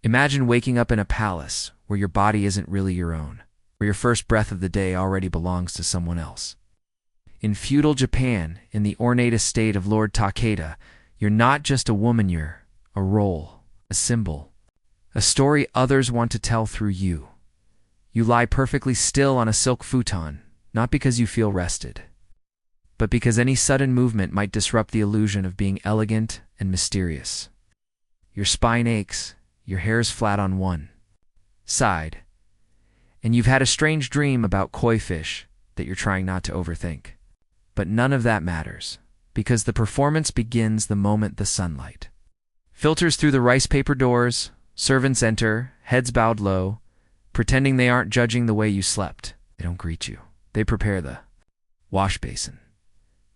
Imagine waking up in a palace where your body isn't really your own, where your first breath of the day already belongs to someone else. In feudal Japan, in the ornate estate of Lord Takeda, you're not just a woman, you're a role, a symbol, a story others want to tell through you. You lie perfectly still on a silk futon, not because you feel rested, but because any sudden movement might disrupt the illusion of being elegant and mysterious. Your spine aches, your hair's flat on one side, and you've had a strange dream about koi fish that you're trying not to overthink. But none of that matters, because the performance begins the moment the sunlight filters through the rice paper doors. Servants enter, heads bowed low, pretending they aren't judging the way you slept. They don't greet you. They prepare the wash basin.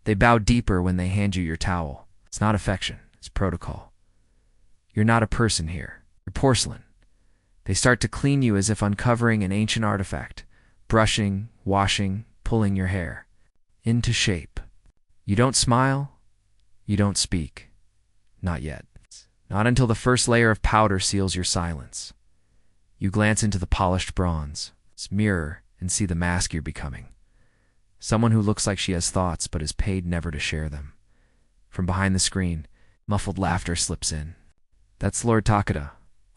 They bow deeper when they hand you your towel. It's not affection, it's protocol. You're not a person here. You're porcelain. They start to clean you as if uncovering an ancient artifact, brushing, washing, pulling your hair into shape. You don't smile. You don't speak. Not yet. Not until the first layer of powder seals your silence. You glance into the polished bronze, its mirror, and see the mask you're becoming. Someone who looks like she has thoughts but is paid never to share them. From behind the screen, muffled laughter slips in. That's Lord Takeda,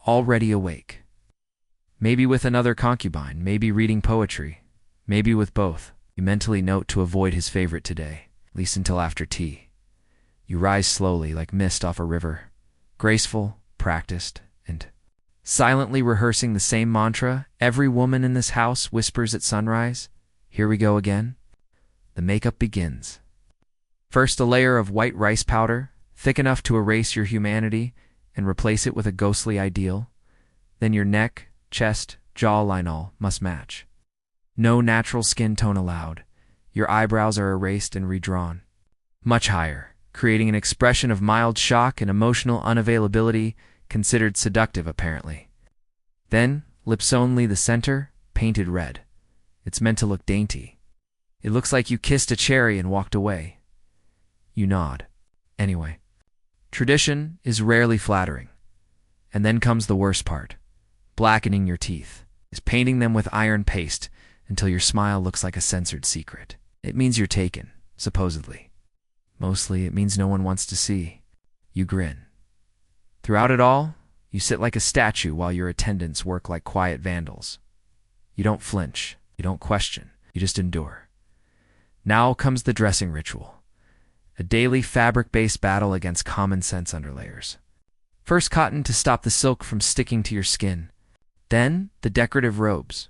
already awake. Maybe with another concubine, maybe reading poetry, maybe with both. You mentally note to avoid his favorite today, at least until after tea. You rise slowly like mist off a river, graceful, practiced, and silently rehearsing the same mantra every woman in this house whispers at sunrise. Here we go again. The makeup begins. First, a layer of white rice powder, thick enough to erase your humanity and replace it with a ghostly ideal. Then your neck, chest, jawline all must match. No natural skin tone allowed. Your eyebrows are erased and redrawn much higher, creating an expression of mild shock and emotional unavailability, considered seductive apparently. Then, lips only, the center, painted red. It's meant to look dainty. It looks like you kissed a cherry and walked away. You nod. Anyway. Tradition is rarely flattering. And then comes the worst part. Blackening your teeth is painting them with iron paste until your smile looks like a censored secret. It means you're taken, supposedly. Mostly, it means no one wants to see. You grin. Throughout it all, you sit like a statue while your attendants work like quiet vandals. You don't flinch. You don't question. You just endure. Now comes the dressing ritual. A daily fabric-based battle against common sense underlayers. First cotton to stop the silk from sticking to your skin. Then the decorative robes.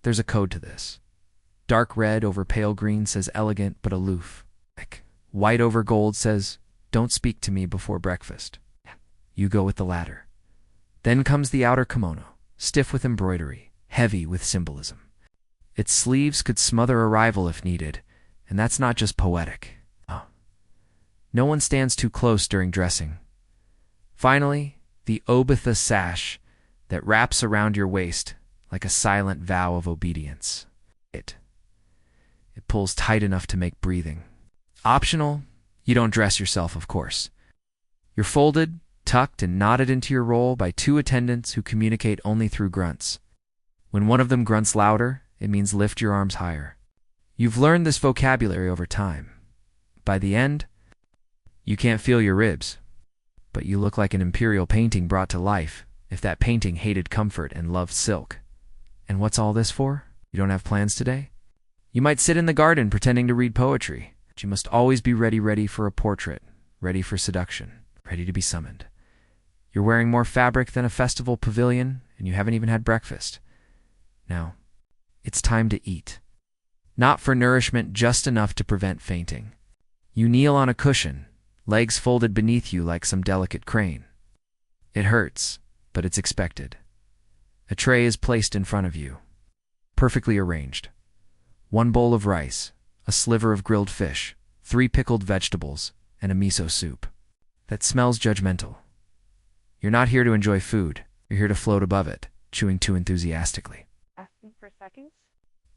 There's a code to this. Dark red over pale green says elegant but aloof. White over gold says, don't speak to me before breakfast. You go with the latter. Then comes the outer kimono, stiff with embroidery, heavy with symbolism. Its sleeves could smother a rival if needed, and that's not just poetic. Oh. No one stands too close during dressing. Finally, the obitha sash that wraps around your waist like a silent vow of obedience. It pulls tight enough to make breathing. Optional, you don't dress yourself, of course. You're folded, tucked, and knotted into your role by two attendants who communicate only through grunts. When one of them grunts louder, it means lift your arms higher. You've learned this vocabulary over time. By the end, you can't feel your ribs, but you look like an imperial painting brought to life, if that painting hated comfort and loved silk. And what's all this for? You don't have plans today? You might sit in the garden pretending to read poetry. But you must always be ready for a portrait, ready for seduction, ready to be summoned. You're wearing more fabric than a festival pavilion, and you haven't even had breakfast. Now, it's time to eat. Not for nourishment, just enough to prevent fainting. You kneel on a cushion, legs folded beneath you like some delicate crane. It hurts, but it's expected. A tray is placed in front of you, perfectly arranged. One bowl of rice, a sliver of grilled fish, 3 pickled vegetables, and a miso soup. That smells judgmental. You're not here to enjoy food. You're here to float above it, chewing too enthusiastically. Asking for seconds?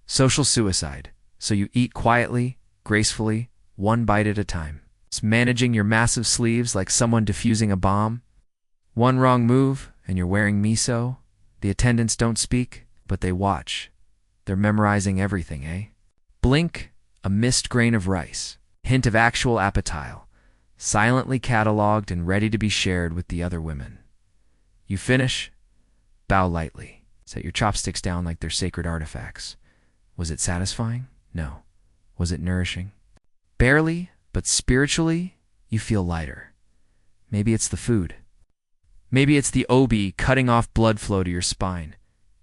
Social suicide. So you eat quietly, gracefully, one bite at a time. It's managing your massive sleeves like someone defusing a bomb. One wrong move, and you're wearing miso. The attendants don't speak, but they watch. They're memorizing everything, eh? Blink, a missed grain of rice, hint of actual appetite, silently catalogued and ready to be shared with the other women. You finish, bow lightly, set your chopsticks down like they're sacred artifacts. Was it satisfying? No. Was it nourishing? Barely, but spiritually, you feel lighter. Maybe it's the food. Maybe it's the obi cutting off blood flow to your spine.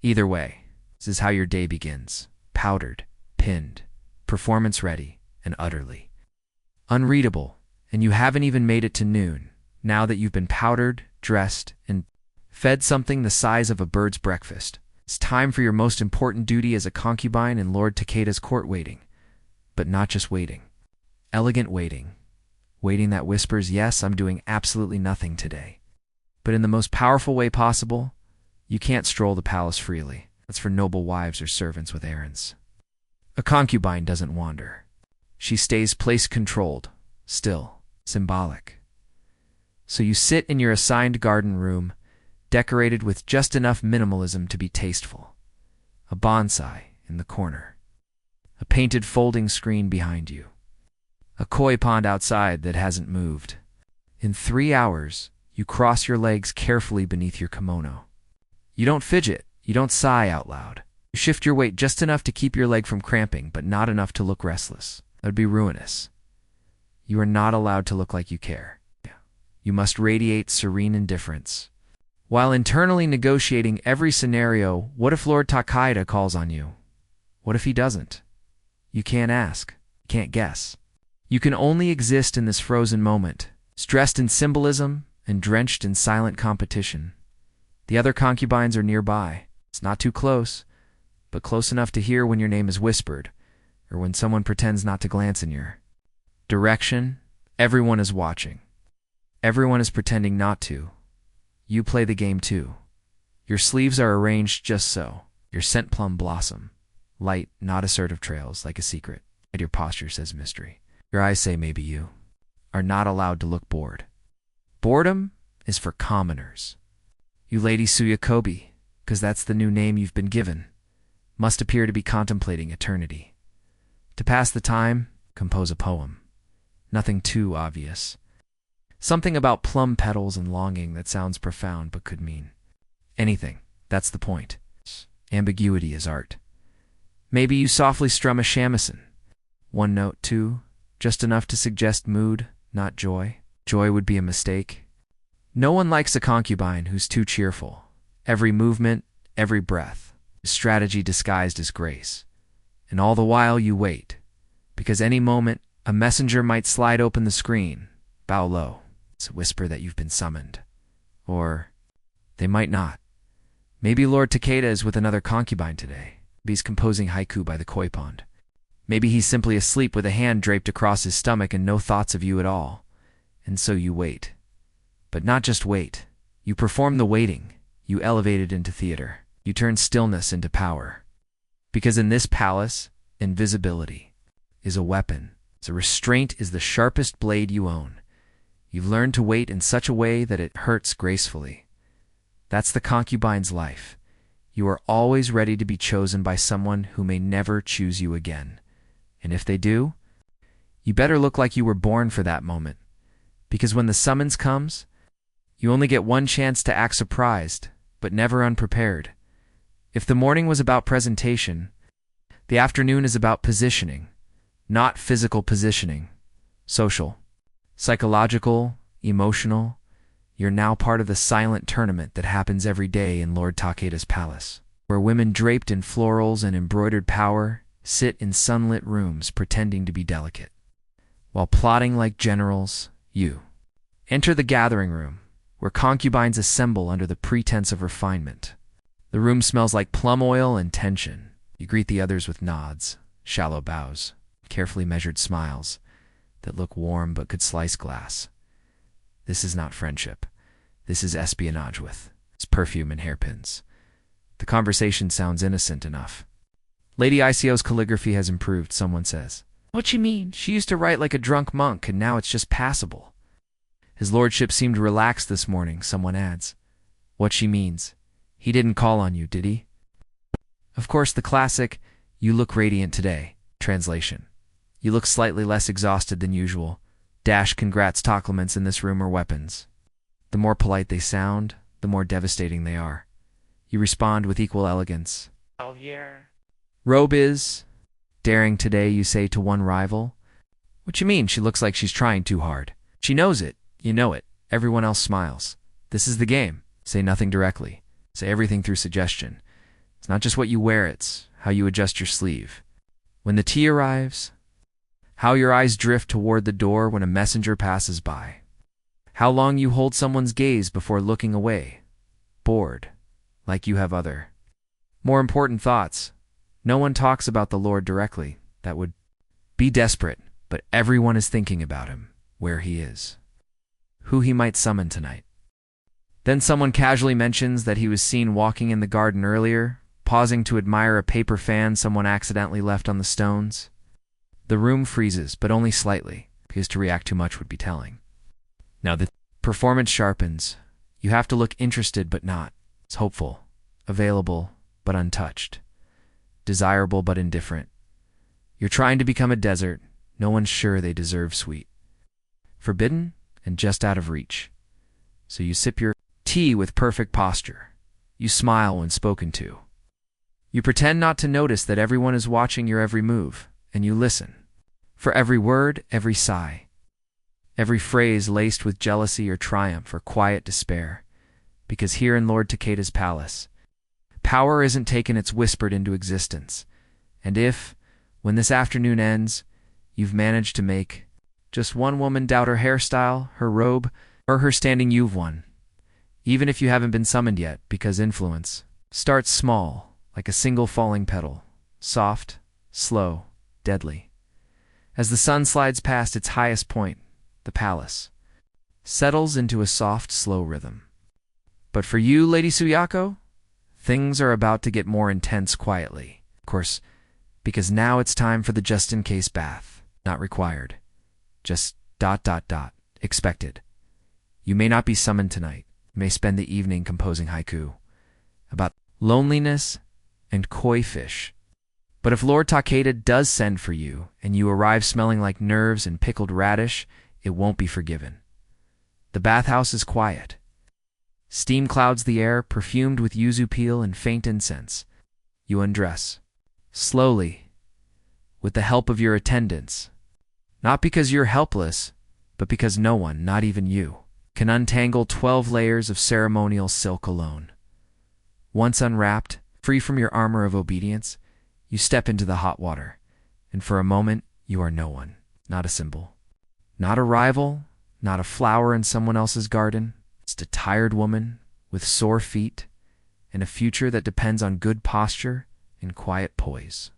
Either way, this is how your day begins. Powdered, pinned, performance ready, and utterly unreadable. And you haven't even made it to noon, now that you've been powdered, dressed, and fed something the size of a bird's breakfast. It's time for your most important duty as a concubine in Lord Takeda's court, waiting. But not just waiting. Elegant waiting. Waiting that whispers, yes, I'm doing absolutely nothing today. But in the most powerful way possible. You can't stroll the palace freely. That's for noble wives or servants with errands. A concubine doesn't wander. She stays place-controlled, still, symbolic. So you sit in your assigned garden room, decorated with just enough minimalism to be tasteful. A bonsai in the corner. A painted folding screen behind you. A koi pond outside that hasn't moved. In 3 hours, you cross your legs carefully beneath your kimono. You don't fidget, you don't sigh out loud. You shift your weight just enough to keep your leg from cramping, but not enough to look restless. That would be ruinous. You are not allowed to look like you care. You must radiate serene indifference. While internally negotiating every scenario, what if Lord Takeda calls on you? What if he doesn't? You can't ask, can't guess. You can only exist in this frozen moment, stressed in symbolism and drenched in silent competition. The other concubines are nearby. It's not too close, but close enough to hear when your name is whispered, or when someone pretends not to glance in your direction. Everyone is watching. Everyone is pretending not to. You play the game too. Your sleeves are arranged just so. Your scent plum blossom. Light, not assertive trails, like a secret. And your posture says mystery. Your eyes say maybe you are not allowed to look bored. Boredom is for commoners. You Lady Suyakobi, because that's the new name you've been given, must appear to be contemplating eternity. To pass the time, compose a poem. Nothing too obvious. Something about plum petals and longing that sounds profound but could mean anything. That's the point. Ambiguity is art. Maybe you softly strum a shamisen. One note, too, just enough to suggest mood, not joy. Joy would be a mistake. No one likes a concubine who's too cheerful. Every movement, every breath, strategy disguised as grace. And all the while you wait, because any moment a messenger might slide open the screen. Bow low. It's a whisper that you've been summoned. Or they might not. Maybe Lord Takeda is with another concubine today. Maybe he's composing haiku by the koi pond. Maybe he's simply asleep with a hand draped across his stomach and no thoughts of you at all. And so you wait. But not just wait. You perform the waiting. You elevate it into theater. You turn stillness into power. Because in this palace, invisibility is a weapon. So restraint is the sharpest blade you own. You've learned to wait in such a way that it hurts gracefully. That's the concubine's life. You are always ready to be chosen by someone who may never choose you again. And if they do, you better look like you were born for that moment. Because when the summons comes, you only get one chance to act surprised, but never unprepared. If the morning was about presentation, the afternoon is about positioning. Not physical positioning. Social. Psychological. Emotional. You're now part of the silent tournament that happens every day in Lord Takeda's palace, where women draped in florals and embroidered power sit in sunlit rooms pretending to be delicate. While plotting like generals, you enter the gathering room, where concubines assemble under the pretense of refinement. The room smells like plum oil and tension. You greet the others with nods, shallow bows, carefully measured smiles that look warm but could slice glass. This is not friendship. This is espionage with its perfume and hairpins. The conversation sounds innocent enough. Lady ICO's calligraphy has improved, someone says. What you mean? She used to write like a drunk monk, and now it's just passable. His lordship seemed relaxed this morning, someone adds. What she means. He didn't call on you, did he? Of course, the classic, "You look radiant today." Translation. You look slightly less exhausted than usual. Dash congrats compliments in this room are weapons. The more polite they sound, the more devastating they are. You respond with equal elegance. 12-year. Robe is daring today, you say to one rival. What you mean? She looks like she's trying too hard. She knows it. You know it. Everyone else smiles. This is the game. Say nothing directly. Say everything through suggestion. It's not just what you wear, it's how you adjust your sleeve. When the tea arrives, how your eyes drift toward the door when a messenger passes by. How long you hold someone's gaze before looking away, bored, like you have other, more important thoughts. No one talks about the Lord directly. That would be desperate, but everyone is thinking about him, where he is, who he might summon tonight. Then someone casually mentions that he was seen walking in the garden earlier, pausing to admire a paper fan someone accidentally left on the stones. The room freezes, but only slightly, because to react too much would be telling. Now the performance sharpens. You have to look interested but not. It's hopeful, available but untouched, desirable but indifferent. You're trying to become a desert. No one's sure they deserve sweet. Forbidden and just out of reach. So you sip your tea with perfect posture. You smile when spoken to. You pretend not to notice that everyone is watching your every move, and you listen. For every word, every sigh, every phrase laced with jealousy or triumph or quiet despair. Because here in Lord Takeda's palace, power isn't taken, it's whispered into existence. And if, when this afternoon ends, you've managed to make just one woman doubt her hairstyle, her robe, or her standing, you've won. Even if you haven't been summoned yet, because influence starts small, like a single falling petal, soft, slow, deadly. As the sun slides past its highest point, the palace settles into a soft, slow rhythm. But for you, Lady Suyako, things are about to get more intense quietly. Of course, because now it's time for the just-in-case bath. Not required. Just ... expected. You may not be summoned tonight. You may spend the evening composing haiku about loneliness and koi fish. But if Lord Takeda does send for you, and you arrive smelling like nerves and pickled radish, it won't be forgiven. The bathhouse is quiet. Steam clouds the air, perfumed with yuzu peel and faint incense. You undress. Slowly, with the help of your attendants. Not because you're helpless, but because no one, not even you, can untangle 12 layers of ceremonial silk alone. Once unwrapped, free from your armor of obedience, you step into the hot water, and for a moment you are no one, not a symbol. Not a rival, not a flower in someone else's garden. Just a tired woman with sore feet and a future that depends on good posture and quiet poise.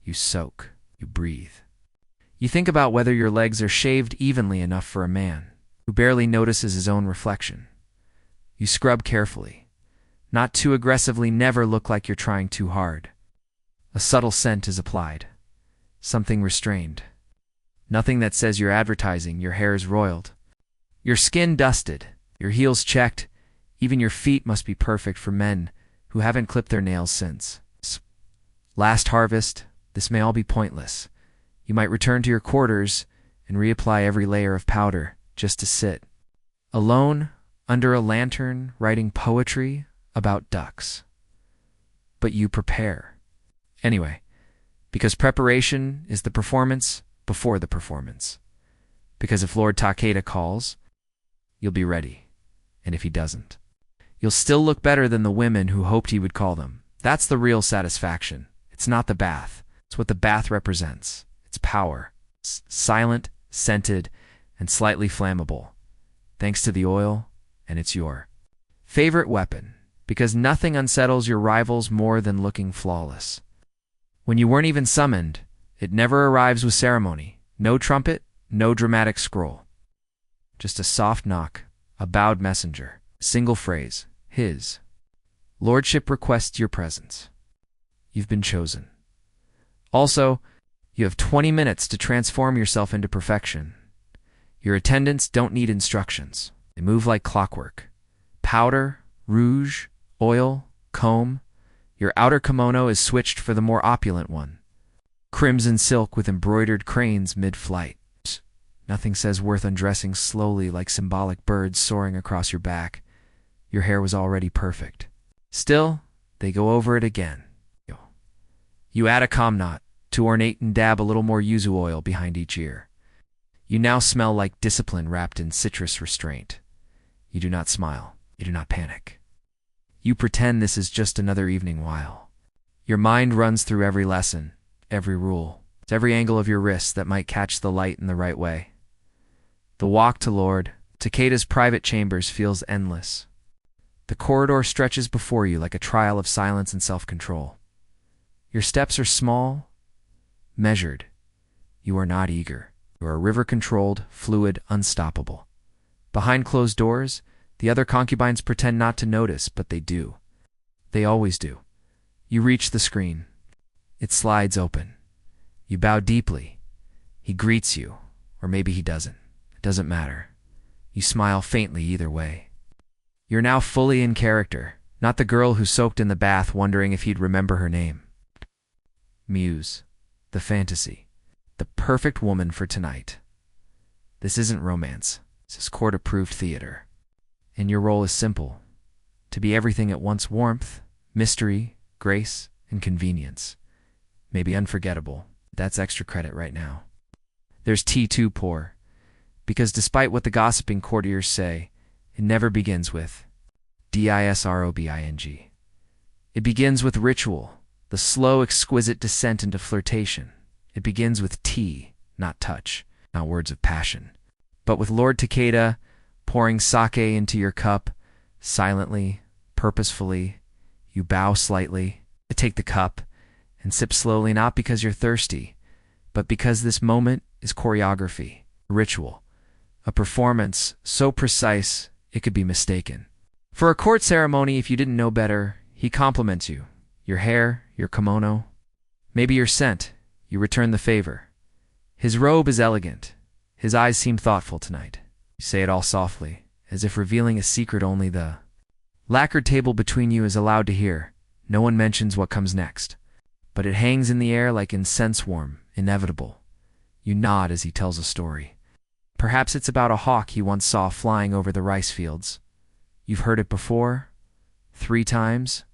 You soak, you breathe. You think about whether your legs are shaved evenly enough for a man who barely notices his own reflection. You scrub carefully, not too aggressively, never look like you're trying too hard. A subtle scent is applied, something restrained. Nothing that says you're advertising, your hair is roiled, your skin dusted, your heels checked. Even your feet must be perfect for men who haven't clipped their nails since last harvest. This may all be pointless. You might return to your quarters and reapply every layer of powder just to sit alone under a lantern writing poetry about ducks. But you prepare. Anyway, because preparation is the performance before the performance. Because if Lord Takeda calls, you'll be ready. And if he doesn't, you'll still look better than the women who hoped he would call them. That's the real satisfaction. It's not the bath. It's what the bath represents. It's power. It's silent, scented, and slightly flammable. Thanks to the oil, and it's your favorite weapon. Because nothing unsettles your rivals more than looking flawless. When you weren't even summoned, it never arrives with ceremony. No trumpet, no dramatic scroll. Just a soft knock, a bowed messenger, single phrase, his lordship requests your presence. You've been chosen. Also, you have 20 minutes to transform yourself into perfection. Your attendants don't need instructions. They move like clockwork. Powder, rouge, oil, comb. Your outer kimono is switched for the more opulent one. Crimson silk with embroidered cranes mid-flight. Nothing says worth undressing slowly like symbolic birds soaring across your back. Your hair was already perfect. Still, they go over it again. You add a comb knot to ornate and dab a little more yuzu oil behind each ear. You now smell like discipline wrapped in citrus restraint. You do not smile. You do not panic. You pretend this is just another evening while. Your mind runs through every lesson, every rule, every angle of your wrists that might catch the light in the right way. The walk to Lord Takeda's private chambers feels endless. The corridor stretches before you like a trial of silence and self-control. Your steps are small, measured. You are not eager. You are river-controlled, fluid, unstoppable. Behind closed doors, the other concubines pretend not to notice, but they do. They always do. You reach the screen. It slides open. You bow deeply. He greets you, or maybe he doesn't. It doesn't matter. You smile faintly either way. You're now fully in character, not the girl who soaked in the bath wondering if he'd remember her name. Muse, the fantasy, the perfect woman for tonight. This isn't romance. This is court-approved theater. And your role is simple: to be everything at once: warmth, mystery, grace, and convenience. Maybe unforgettable. That's extra credit right now. There's tea to pour, because despite what the gossiping courtiers say, it never begins with disrobing. It begins with ritual, the slow, exquisite descent into flirtation. It begins with tea, not touch, not words of passion, but with Lord Takeda pouring sake into your cup, silently, purposefully. You bow slightly, take the cup, and sip slowly, not because you're thirsty, but because this moment is choreography, ritual, a performance so precise it could be mistaken. For a court ceremony, if you didn't know better, he compliments you. Your hair, your kimono, maybe your scent. You return the favor. His robe is elegant. His eyes seem thoughtful tonight. You say it all softly, as if revealing a secret only the lacquered table between you is allowed to hear. No one mentions what comes next, but it hangs in the air like incense warm, inevitable. You nod as he tells a story. Perhaps it's about a hawk he once saw flying over the rice fields. You've heard it before, 3 times,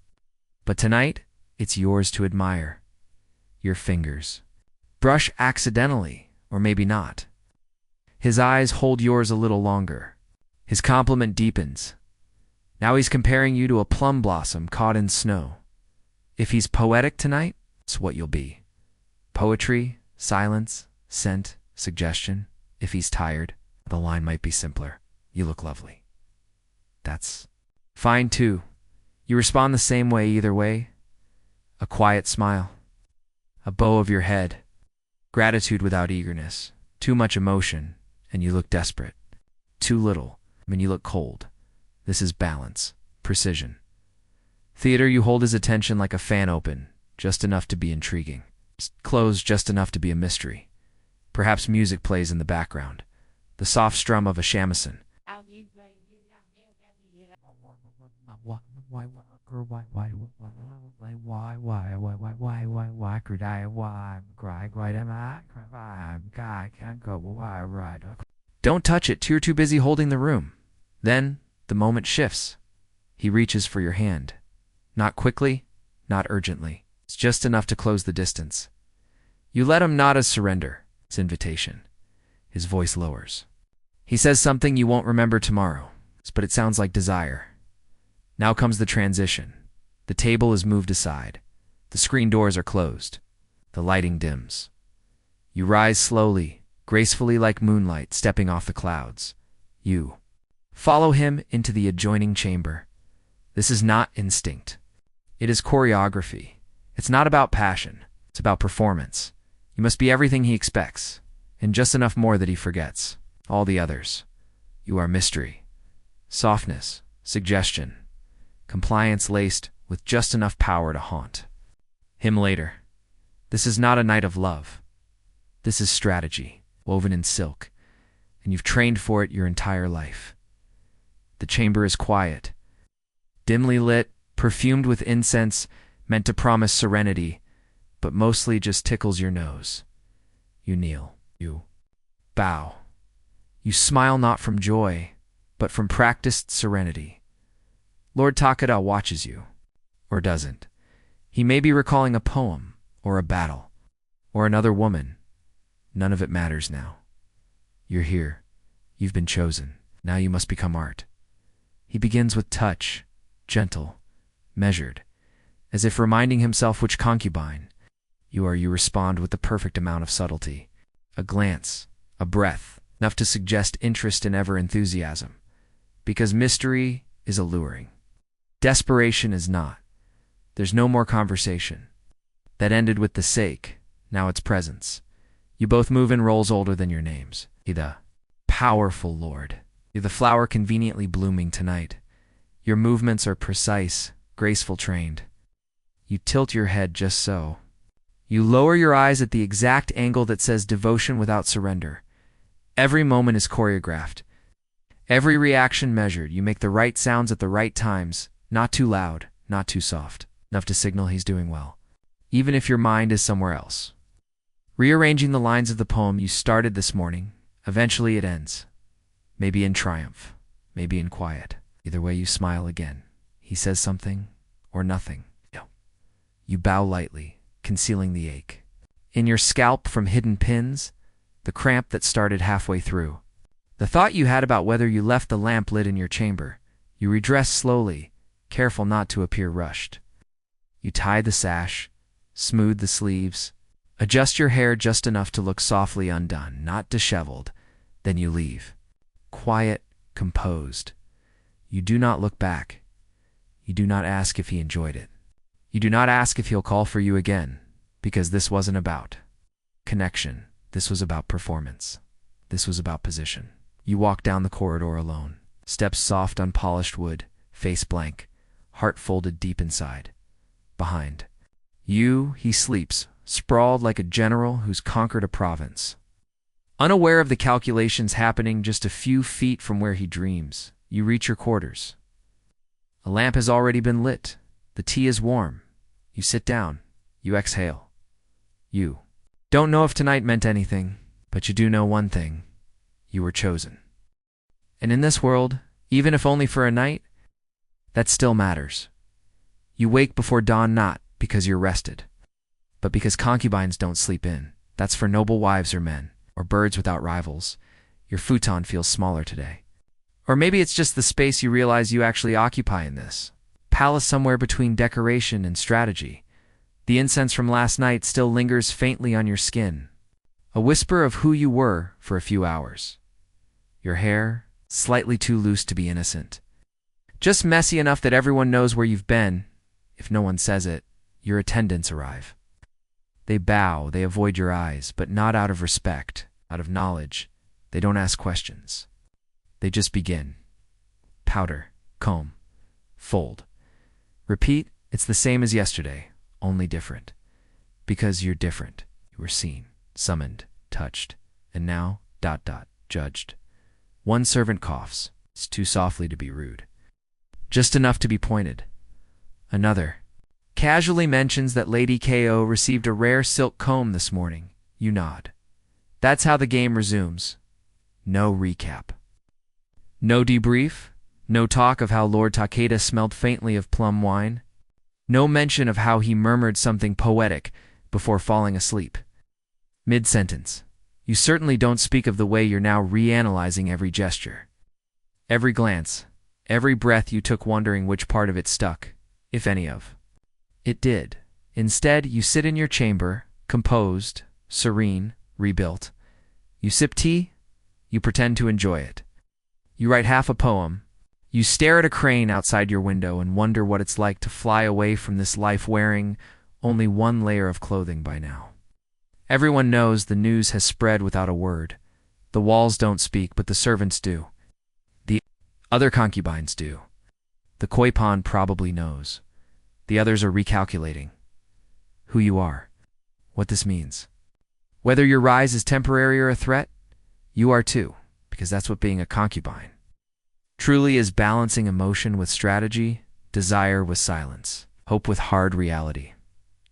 but tonight it's yours to admire. Your fingers brush accidentally, or maybe not. His eyes hold yours a little longer. His compliment deepens. Now he's comparing you to a plum blossom caught in snow. If he's poetic tonight, it's what you'll be. Poetry, silence, scent, suggestion. If he's tired, the line might be simpler. You look lovely. That's fine too. You respond the same way either way. A quiet smile. A bow of your head. Gratitude without eagerness. Too much emotion, and you look desperate. Too little, and you look cold. This is balance, precision. Theater, you hold his attention like a fan open, just enough to be intriguing. Closed just enough to be a mystery. Perhaps music plays in the background. The soft strum of a shamisen. Don't touch it, you're too busy holding the room. Then, the moment shifts. He reaches for your hand. Not quickly, not urgently. It's just enough to close the distance. You let him nod as surrender. It's invitation. His voice lowers. He says something you won't remember tomorrow, but it sounds like desire. Now comes the transition. The table is moved aside. The screen doors are closed. The lighting dims. You rise slowly, gracefully like moonlight stepping off the clouds. You follow him into the adjoining chamber. This is not instinct. It is choreography. It's not about passion. It's about performance. You must be everything he expects, and just enough more that he forgets. All the others. You are mystery, softness, suggestion, compliance laced with just enough power to haunt him later. This is not a night of love. This is strategy, woven in silk, and you've trained for it your entire life. The chamber is quiet. dimly lit, perfumed with incense, meant to promise serenity, but mostly just tickles your nose. You kneel. You bow. You smile not from joy, but from practiced serenity. Lord Takeda watches you. Or doesn't. He may be recalling a poem, or a battle, or another woman. None of it matters now. You're here. You've been chosen. Now you must become art. He begins with touch, gentle, measured, as if reminding himself which concubine you are. You respond with the perfect amount of subtlety. A glance, a breath, enough to suggest interest and ever enthusiasm. Because mystery is alluring. Desperation is not. There's no more conversation. That ended with the sake, now it's presence. You both move in roles older than your names. You're the powerful lord. You're the flower conveniently blooming tonight. Your movements are precise, graceful, trained. You tilt your head just so. You lower your eyes at the exact angle that says devotion without surrender. Every moment is choreographed. Every reaction measured. You make the right sounds at the right times, not too loud, not too soft, enough to signal he's doing well, even if your mind is somewhere else. Rearranging the lines of the poem you started this morning, eventually it ends. Maybe in triumph, maybe in quiet. Either way, you smile again. He says something, or nothing. No. You bow lightly, concealing the ache. In your scalp from hidden pins, the cramp that started halfway through. The thought you had about whether you left the lamp lit in your chamber. You redress slowly, careful not to appear rushed. You tie the sash, smooth the sleeves, adjust your hair just enough to look softly undone, not disheveled. Then you leave. Quiet, composed. You do not look back. You do not ask if he enjoyed it. You do not ask if he'll call for you again, because this wasn't about connection. This was about performance. This was about position. You walk down the corridor alone, steps soft on polished wood, face blank, heart folded deep inside. Behind you, he sleeps, sprawled like a general who's conquered a province. Unaware of the calculations happening just a few feet from where he dreams, you reach your quarters. A lamp has already been lit. The tea is warm. You sit down. You exhale. You don't know if tonight meant anything, but you do know one thing. You were chosen. And in this world, even if only for a night, that still matters. You wake before dawn not because you're rested, but because concubines don't sleep in. That's for noble wives or men, or birds without rivals. Your futon feels smaller today. Or maybe it's just the space you realize you actually occupy in this palace, somewhere between decoration and strategy. The incense from last night still lingers faintly on your skin, a whisper of who you were for a few hours. Your hair, slightly too loose to be innocent. Just messy enough that everyone knows where you've been. If no one says it, your attendants arrive. They bow, they avoid your eyes, but not out of respect, out of knowledge. They don't ask questions. They just begin. Powder, comb, fold. Repeat, it's the same as yesterday, only different. Because you're different. You were seen, summoned, touched, and now, judged. One servant coughs. It's too softly to be rude. Just enough to be pointed. Another casually mentions that Lady Ko received a rare silk comb this morning. You nod. That's how the game resumes. No recap. No debrief. No talk of how Lord Takeda smelled faintly of plum wine. No mention of how he murmured something poetic before falling asleep. Mid-sentence. You certainly don't speak of the way you're now reanalyzing every gesture. Every glance. Every breath you took, wondering which part of it stuck, if any of it did. Instead, you sit in your chamber, composed, serene, rebuilt. You sip tea. You pretend to enjoy it. You write half a poem. You stare at a crane outside your window and wonder what it's like to fly away from this life wearing only one layer of clothing by now. Everyone knows the news has spread without a word. The walls don't speak, but the servants do. The other concubines do. The koi pond probably knows. The others are recalculating who you are, what this means. Whether your rise is temporary or a threat, you are too, because that's what being a concubine truly is: balancing emotion with strategy, Desire was silence. Hope with hard reality.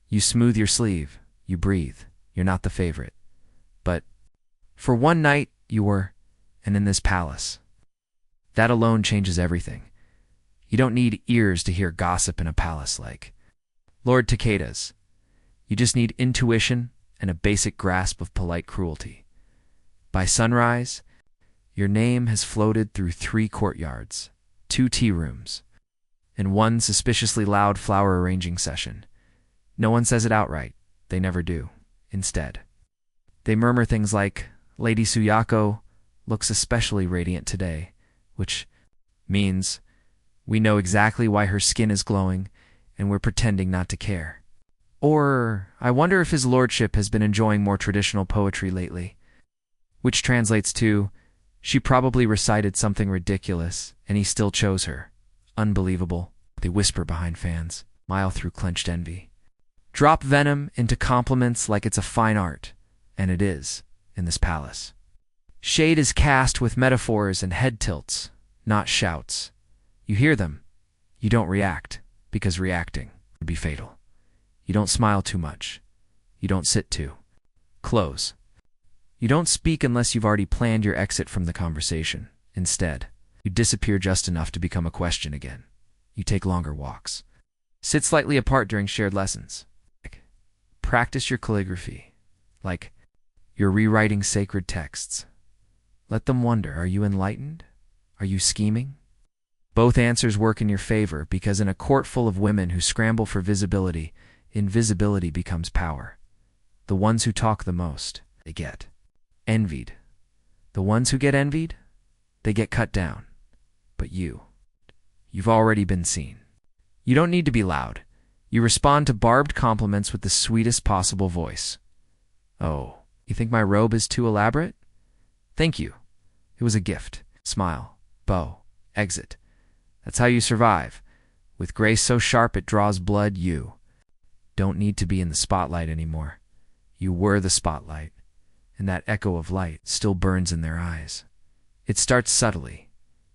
You smooth your sleeve. You breathe. You're not the favorite. But for one night, you were, and in this palace. That alone changes everything. You don't need ears to hear gossip in a palace like Lord Takeda's. You just need intuition and a basic grasp of polite cruelty. By sunrise, your name has floated through 3 courtyards, 2 tea rooms, and 1 suspiciously loud flower arranging session. No one says it outright. They never do. Instead, they murmur things like, Lady Suyako looks especially radiant today, which means we know exactly why her skin is glowing, and we're pretending not to care. Or, I wonder if his lordship has been enjoying more traditional poetry lately, which translates to, she probably recited something ridiculous, and he still chose her. Unbelievable. They whisper behind fans, mile through clenched envy. Drop venom into compliments like it's a fine art, and it is, in this palace. Shade is cast with metaphors and head tilts, not shouts. You hear them. You don't react, because reacting would be fatal. You don't smile too much. You don't sit too close. You don't speak unless you've already planned your exit from the conversation. Instead, you disappear just enough to become a question again. You take longer walks. Sit slightly apart during shared lessons. Practice your calligraphy, like you're rewriting sacred texts. Let them wonder, are you enlightened? Are you scheming? Both answers work in your favor because in a court full of women who scramble for visibility, invisibility becomes power. The ones who talk the most, they get envied. The ones who get envied, they get cut down. But you've already been seen. You don't need to be loud. You respond to barbed compliments with the sweetest possible voice. Oh, you think my robe is too elaborate? Thank you. It was a gift. Smile. Bow. Exit. That's how you survive. With grace so sharp it draws blood, you don't need to be in the spotlight anymore. You were the spotlight, and that echo of light still burns in their eyes. It starts subtly.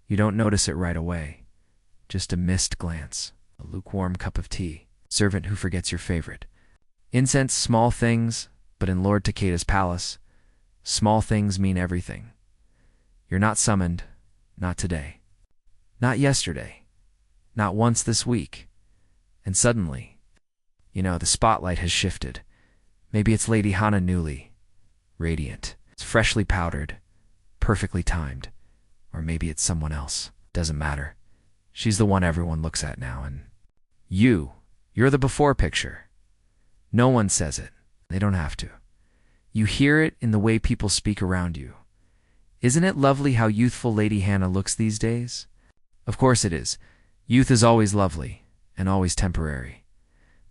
You don't notice it right away. Just a missed glance, a lukewarm cup of tea, servant who forgets your favorite. Incense, small things, but in Lord Takeda's palace, small things mean everything. You're not summoned, not today, not yesterday, not once this week. And suddenly, the spotlight has shifted. Maybe it's Lady Hana newly, radiant. It's freshly powdered, perfectly timed. Or maybe it's someone else. Doesn't matter. She's the one everyone looks at now, and you're the before picture. No one says it. They don't have to. You hear it in the way people speak around you. Isn't it lovely how youthful Lady Hana looks these days? Of course it is. Youth is always lovely, and always temporary.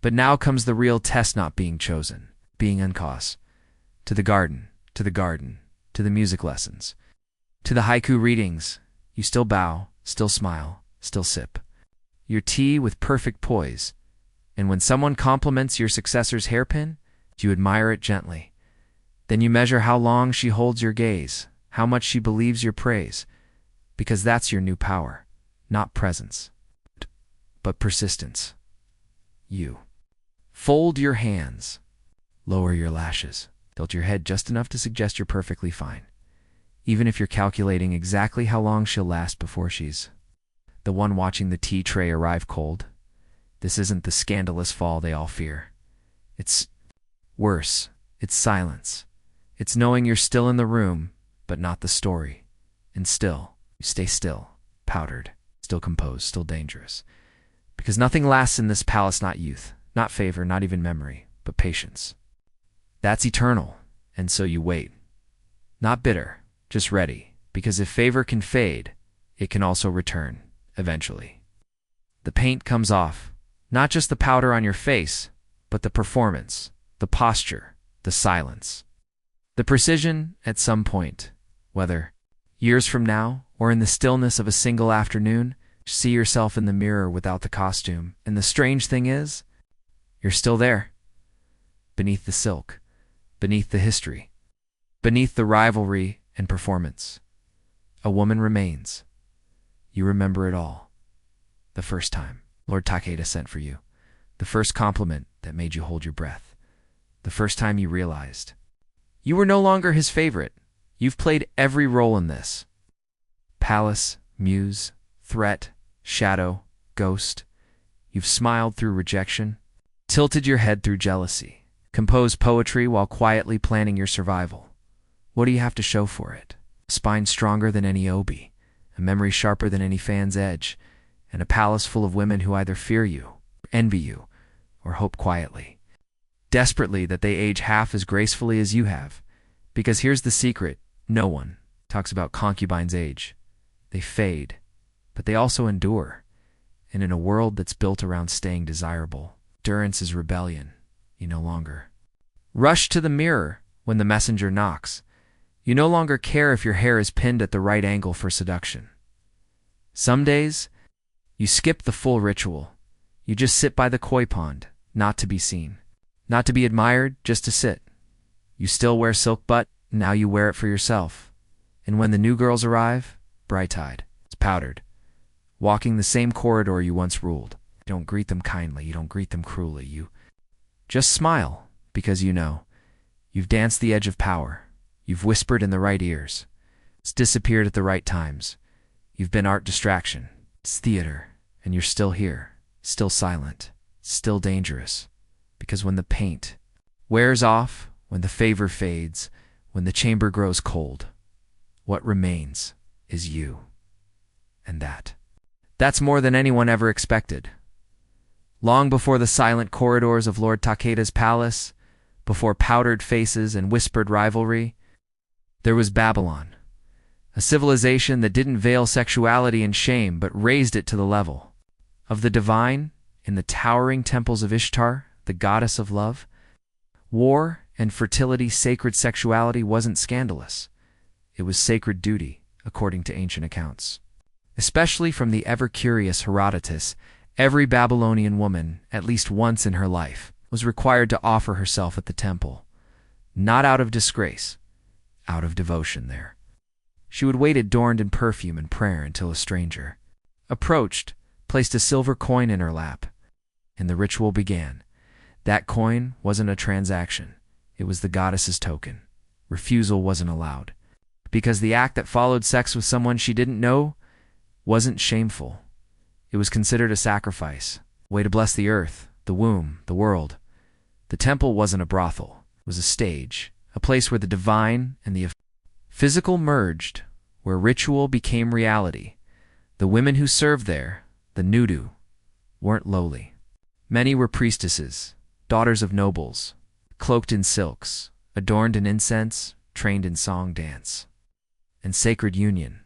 But now comes the real test not being chosen, being uncause. To the garden, to the garden, to the music lessons, to the haiku readings, you still bow, still smile, still sip your tea with perfect poise. And when someone compliments your successor's hairpin, you admire it gently. Then you measure how long she holds your gaze, how much she believes your praise, because that's your new power, not presence, but persistence. You fold your hands, lower your lashes, tilt your head just enough to suggest you're perfectly fine, even if you're calculating exactly how long she'll last before she's the one watching the tea tray arrive cold. This isn't the scandalous fall they all fear. It's worse. It's silence. It's knowing you're still in the room, but not the story. And still, you stay still, powdered, still composed, still dangerous. Because nothing lasts in this palace, not youth, not favor, not even memory, but patience. That's eternal, and so you wait. Not bitter, just ready, because if favor can fade, it can also return, eventually. The paint comes off, not just the powder on your face, but the performance, the posture, the silence. The precision at some point, whether years from now or in the stillness of a single afternoon, see yourself in the mirror without the costume. And the strange thing is, you're still there. Beneath the silk, beneath the history, beneath the rivalry and performance. A woman remains. You remember it all. The first time. Lord Takeda sent for you. The first compliment that made you hold your breath. The first time you realized you were no longer his favorite. You've played every role in this. Palace, muse, threat, shadow, ghost. You've smiled through rejection, tilted your head through jealousy, composed poetry while quietly planning your survival. What do you have to show for it? A spine stronger than any obi, a memory sharper than any fan's edge, and a palace full of women who either fear you, envy you, or hope quietly, desperately that they age half as gracefully as you have. Because here's the secret: no one talks about concubines' age. They fade, but they also endure. And in a world that's built around staying desirable, endurance is rebellion. You no longer rush to the mirror when the messenger knocks. You no longer care if your hair is pinned at the right angle for seduction. Some days, you skip the full ritual. You just sit by the koi pond, not to be seen, not to be admired, just to sit. You still wear silk, but now you wear it for yourself. And when the new girls arrive, bright-eyed, powdered, walking the same corridor you once ruled, you don't greet them kindly, you don't greet them cruelly, you just smile, because you know you've danced the edge of power, you've whispered in the right ears, it's disappeared at the right times, you've been art distraction, it's theater, and you're still here, still silent, still dangerous, because when the paint wears off, when the favor fades, when the chamber grows cold, what remains is you. And that's more than anyone ever expected. Long before the silent corridors of Lord Takeda's palace, before powdered faces and whispered rivalry, there was Babylon, a civilization that didn't veil sexuality and shame but raised it to the level of the divine in the towering temples of Ishtar, the goddess of love. War and fertility, sacred sexuality wasn't scandalous. It was sacred duty, according to ancient accounts. Especially from the ever-curious Herodotus, every Babylonian woman, at least once in her life, was required to offer herself at the temple, not out of disgrace, out of devotion there. She would wait adorned in perfume and prayer until a stranger approached, placed a silver coin in her lap, and the ritual began. That coin wasn't a transaction. It was the goddess's token. Refusal wasn't allowed, because the act that followed sex with someone she didn't know wasn't shameful. It was considered a sacrifice, a way to bless the earth, the womb, the world. The temple wasn't a brothel. It was a stage, a place where the divine and the physical merged, where ritual became reality. The women who served there, the nudu, weren't lowly. Many were priestesses, daughters of nobles, cloaked in silks, adorned in incense, trained in song dance, and sacred union.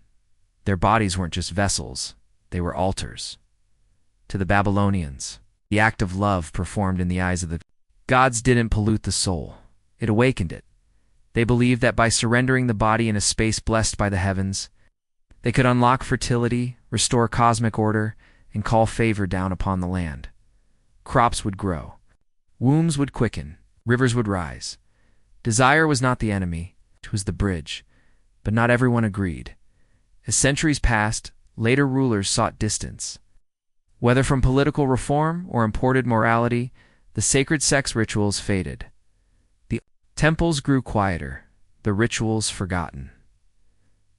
Their bodies weren't just vessels, they were altars. To the Babylonians, the act of love performed in the eyes of the gods didn't pollute the soul, it awakened it. They believed that by surrendering the body in a space blessed by the heavens, they could unlock fertility, restore cosmic order, and call favor down upon the land. Crops would grow, wombs would quicken, rivers would rise. Desire was not the enemy, it was the bridge, but not everyone agreed. As centuries passed, later rulers sought distance. Whether from political reform or imported morality, the sacred sex rituals faded. The temples grew quieter, the rituals forgotten.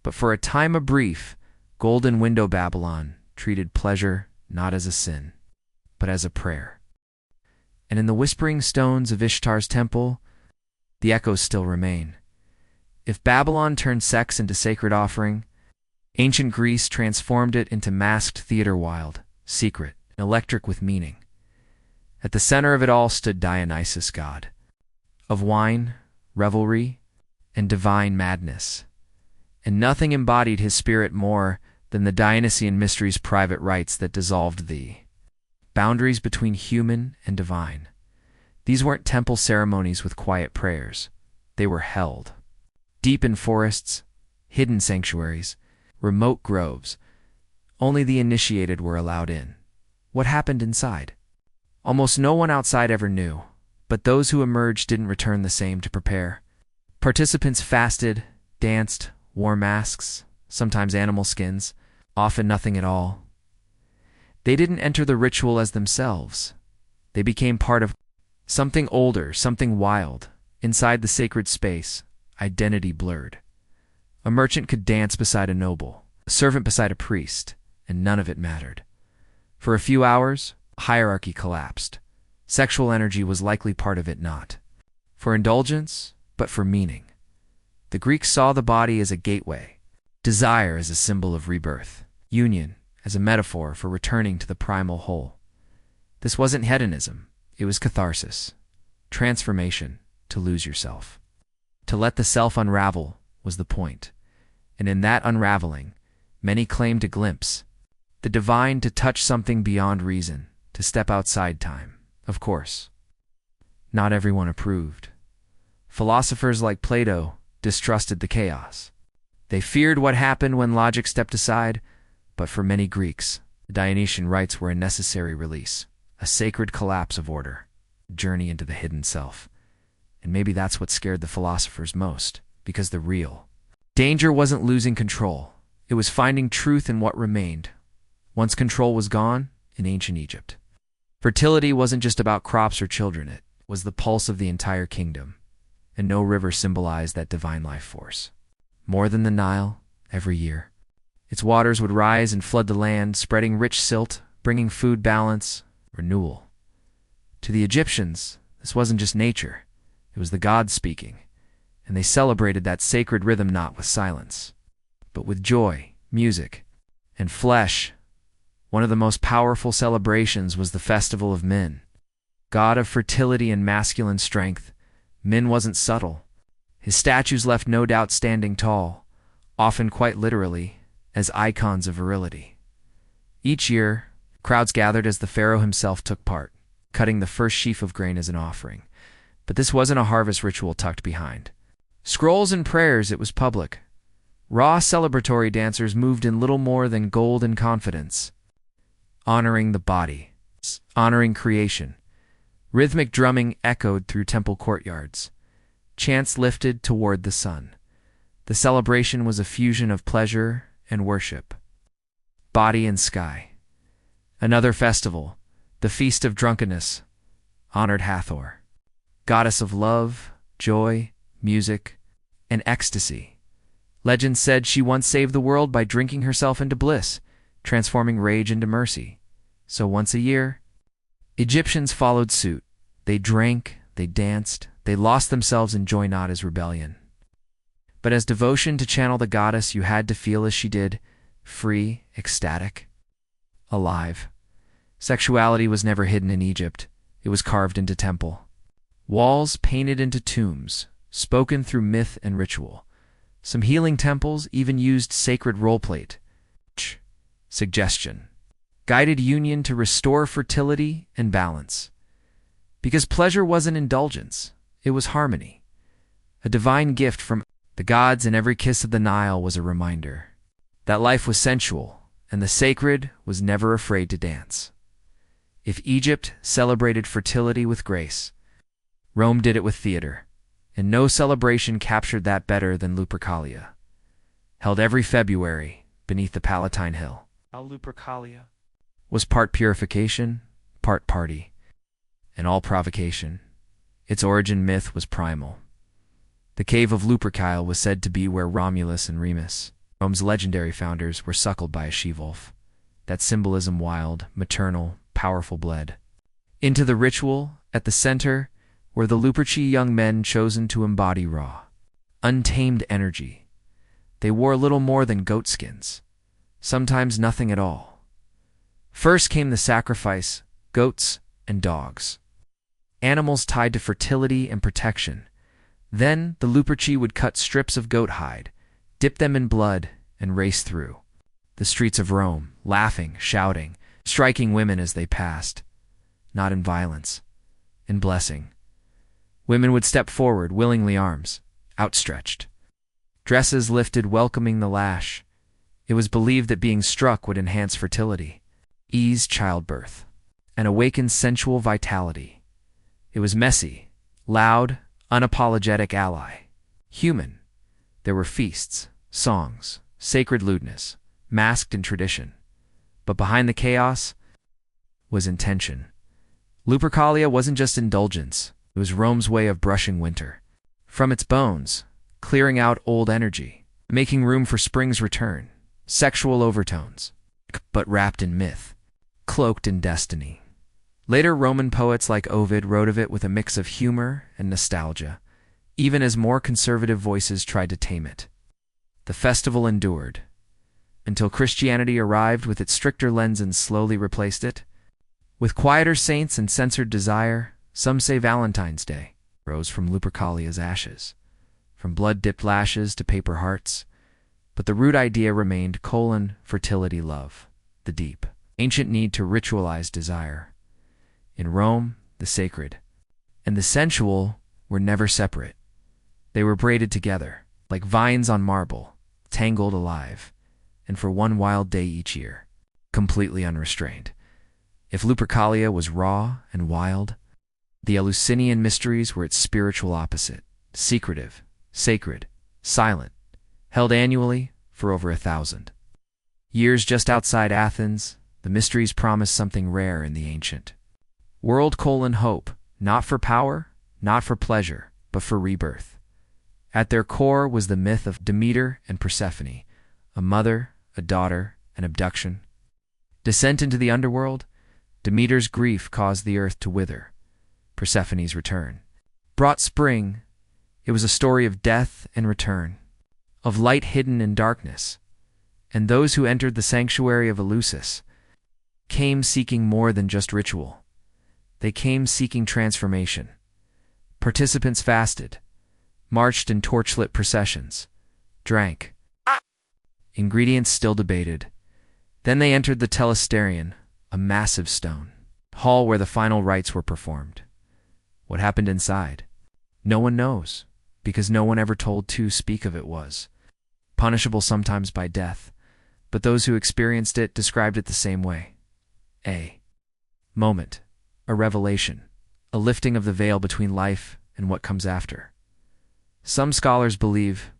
But for a time brief, Golden Window Babylon treated pleasure not as a sin, but as a prayer. And in the whispering stones of Ishtar's temple, the echoes still remain. If Babylon turned sex into sacred offering, ancient Greece transformed it into masked theater, wild, secret, electric with meaning. At the center of it all stood Dionysus, god of wine, revelry, and divine madness. And nothing embodied his spirit more than the Dionysian mysteries' private rites that dissolved the boundaries between human and divine. These weren't temple ceremonies with quiet prayers. They were held deep in forests, hidden sanctuaries, remote groves. Only the initiated were allowed in. What happened inside? Almost no one outside ever knew, but those who emerged didn't return the same to prepare. Participants fasted, danced, wore masks, sometimes animal skins, often nothing at all. They didn't enter the ritual as themselves. They became part of something older, something wild. Inside the sacred space, identity blurred. A merchant could dance beside a noble, a servant beside a priest, and none of it mattered. For a few hours, hierarchy collapsed. Sexual energy was likely part of it not for indulgence, but for meaning. The Greeks saw the body as a gateway, desire as a symbol of rebirth, union as a metaphor for returning to the primal whole. This wasn't hedonism, it was catharsis, transformation, to lose yourself. To let the self unravel was the point, and in that unraveling, many claimed a glimpse, the divine, to touch something beyond reason, to step outside time. Of course, not everyone approved. Philosophers like Plato distrusted the chaos. They feared what happened when logic stepped aside, but for many Greeks, the Dionysian rites were a necessary release, a sacred collapse of order, a journey into the hidden self. And maybe that's what scared the philosophers most, because the real danger wasn't losing control. It was finding truth in what remained. Once control was gone, in ancient Egypt, fertility wasn't just about crops or children, it was the pulse of the entire kingdom, and no river symbolized that divine life force. More than the Nile, every year, its waters would rise and flood the land, spreading rich silt, bringing food balance, renewal. To the Egyptians, this wasn't just nature, it was the gods speaking, and they celebrated that sacred rhythm not with silence, but with joy, music, and flesh. One of the most powerful celebrations was the Festival of Min. God of fertility and masculine strength, Min wasn't subtle. His statues left no doubt standing tall, often quite literally, as icons of virility. Each year, crowds gathered as the pharaoh himself took part, cutting the first sheaf of grain as an offering. But this wasn't a harvest ritual tucked behind scrolls and prayers, it was public. Raw celebratory dancers moved in little more than gold and confidence, honoring the body, honoring creation. Rhythmic drumming echoed through temple courtyards. Chants lifted toward the sun. The celebration was a fusion of pleasure and worship. Body and sky. Another festival, the Feast of Drunkenness, honored Hathor, goddess of love, joy, music, and ecstasy. Legend said she once saved the world by drinking herself into bliss, transforming rage into mercy. So once a year, Egyptians followed suit. They drank, they danced, they lost themselves in joy not as rebellion, but as devotion to channel the goddess you had to feel as she did, free, ecstatic, alive. Sexuality was never hidden in Egypt. It was carved into temple. Walls painted into tombs, spoken through myth and ritual. Some healing temples even used sacred roleplate, suggestion, guided union to restore fertility and balance. Because pleasure wasn't indulgence, it was harmony. A divine gift from the gods, and every kiss of the Nile was a reminder that life was sensual, and the sacred was never afraid to dance. If Egypt celebrated fertility with grace, Rome did it with theater, and no celebration captured that better than Lupercalia, held every February beneath the Palatine Hill. Lupercalia was part purification, part party, and all provocation. Its origin myth was primal. The cave of Lupercal was said to be where Romulus and Remus, Rome's legendary founders, were suckled by a she-wolf. That symbolism wild, maternal, powerful bled into the ritual. At the center were the Luperci, young men chosen to embody raw, untamed energy. They wore little more than goat skins, sometimes nothing at all. First came the sacrifice, goats and dogs, animals tied to fertility and protection. Then the Luperci would cut strips of goat hide, dip them in blood, and race through the streets of Rome, laughing, shouting, striking women as they passed. Not in violence, in blessing. Women would step forward, willingly, arms outstretched, dresses lifted, welcoming the lash. It was believed that being struck would enhance fertility, ease childbirth, and awaken sensual vitality. It was messy, loud, unapologetic ally. Human. There were feasts, songs, sacred lewdness, masked in tradition. But behind the chaos, was intention. Lupercalia wasn't just indulgence, it was Rome's way of brushing winter from its bones, clearing out old energy, making room for spring's return. Sexual overtones, but wrapped in myth, cloaked in destiny. Later Roman poets like Ovid wrote of it with a mix of humor and nostalgia, even as more conservative voices tried to tame it. The festival endured, until Christianity arrived with its stricter lens and slowly replaced it. With quieter saints and censored desire, some say Valentine's Day rose from Lupercalia's ashes, from blood-dipped lashes to paper hearts. But the root idea remained: fertility, love, the deep, ancient need to ritualize desire. In Rome, the sacred and the sensual were never separate. They were braided together, like vines on marble, tangled alive, and for one wild day each year, completely unrestrained. If Lupercalia was raw and wild, the Eleusinian mysteries were its spiritual opposite: secretive, sacred, silent, held annually for over 1,000 years just outside Athens. The mysteries promised something rare in the ancient world: hope, not for power, not for pleasure, but for rebirth. At their core was the myth of Demeter and Persephone, a mother, a daughter, an abduction. Descent into the underworld. Demeter's grief caused the earth to wither. Persephone's return brought spring. It was a story of death and return, of light hidden in darkness. And those who entered the sanctuary of Eleusis came seeking more than just ritual. They came seeking transformation. Participants fasted, marched in torchlit processions, drank ingredients still debated. Then they entered the Telesterion, a massive stone hall where the final rites were performed. What happened inside? No one knows, because no one ever told to speak of it. Was punishable sometimes by death, but those who experienced it described it the same way: a moment, a revelation, a lifting of the veil between life and what comes after. Some scholars believe